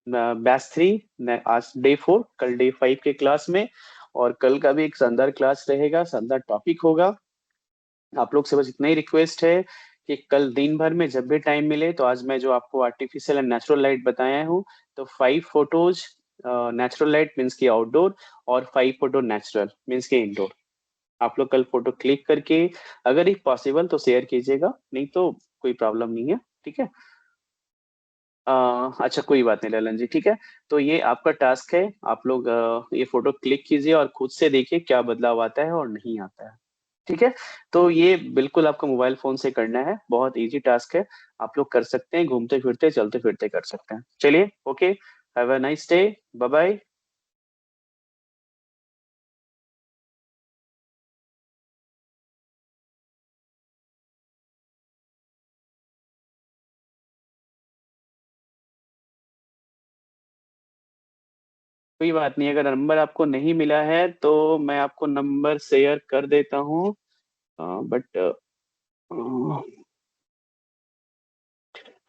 बैच 3, आज डे 4, कल डे 5 के क्लास में। और कल का भी एक शानदार क्लास रहेगा, शानदार टॉपिक होगा। आप लोग से बस इतना ही रिक्वेस्ट है कि कल दिन भर में जब भी टाइम मिले तो आज मैं जो आपको आर्टिफिशियल एंड नेचुरल लाइट बताया हूँ, तो 5 फोटोज नेचुरल लाइट मीन्स की आउटडोर और 5 फोटो नेचुरल मीन्स की इंडोर। आप लोग कल फोटो क्लिक करके अगर एक पॉसिबल तो शेयर कीजिएगा, नहीं तो कोई प्रॉब्लम नहीं है। ठीक है। अच्छा कोई बात नहीं ललन जी, ठीक है। तो ये आपका टास्क है, आप लोग ये फोटो क्लिक कीजिए और खुद से देखिए क्या बदलाव आता है और नहीं आता है। ठीक है। तो ये बिल्कुल आपको मोबाइल फोन से करना है, बहुत इजी टास्क है। आप लोग कर सकते हैं, घूमते फिरते चलते फिरते कर सकते हैं। चलिए, okay, have a nice day, bye bye. कोई बात नहीं, अगर नंबर आपको नहीं मिला है तो मैं आपको नंबर शेयर कर देता हूँ। बट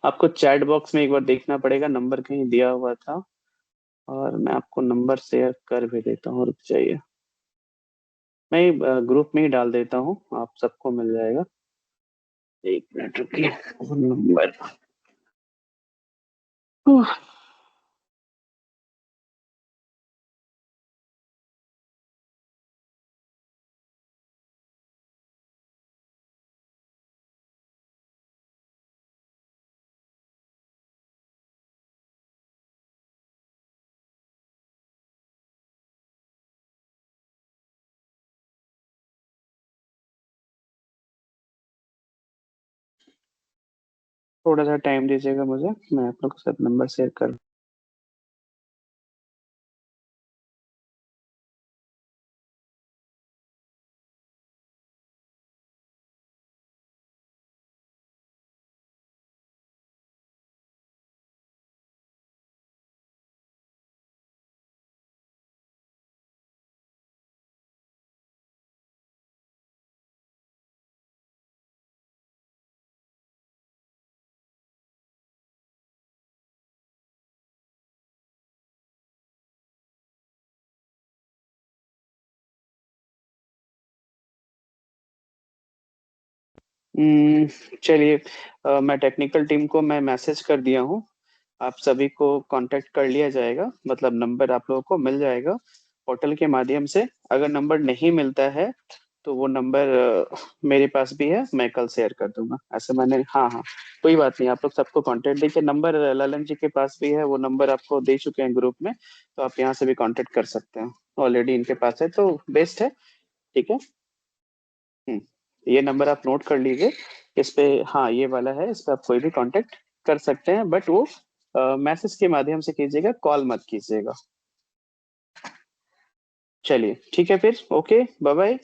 आपको चैट बॉक्स में एक बार देखना पड़ेगा, नंबर कहीं दिया हुआ था, और मैं आपको नंबर शेयर कर भी देता हूँ, रुक जाइए। मैं ग्रुप में ही डाल देता हूँ, आप सबको मिल जाएगा। एक मिनट रुकिए, नंबर। थोड़ा सा टाइम दीजिएगा मुझे, मैं आप लोग के साथ नंबर शेयर कर। चलिए, मैं टेक्निकल टीम को मैं मैसेज कर दिया हूँ। आप सभी को कांटेक्ट कर लिया जाएगा, मतलब नंबर आप लोगों को मिल जाएगा पोर्टल के माध्यम से। अगर नंबर नहीं मिलता है तो वो नंबर मेरे पास भी है, मैं कल शेयर कर दूंगा। ऐसे मैंने, हाँ हाँ, कोई बात नहीं, आप लोग सबको कांटेक्ट, देखिए नंबर ललन जी के पास भी है, वो नंबर आपको दे चुके हैं ग्रुप में, तो आप यहाँ से भी कांटेक्ट कर सकते हैं। ऑलरेडी इनके पास है तो बेस्ट है। ठीक है। ये नंबर आप नोट कर लीजिए। इस पे, हाँ ये वाला है, इस पे आप कोई भी कांटेक्ट कर सकते हैं, बट वो मैसेज के माध्यम से कीजिएगा, कॉल मत कीजिएगा। चलिए ठीक है फिर, ओके, बाय बाय।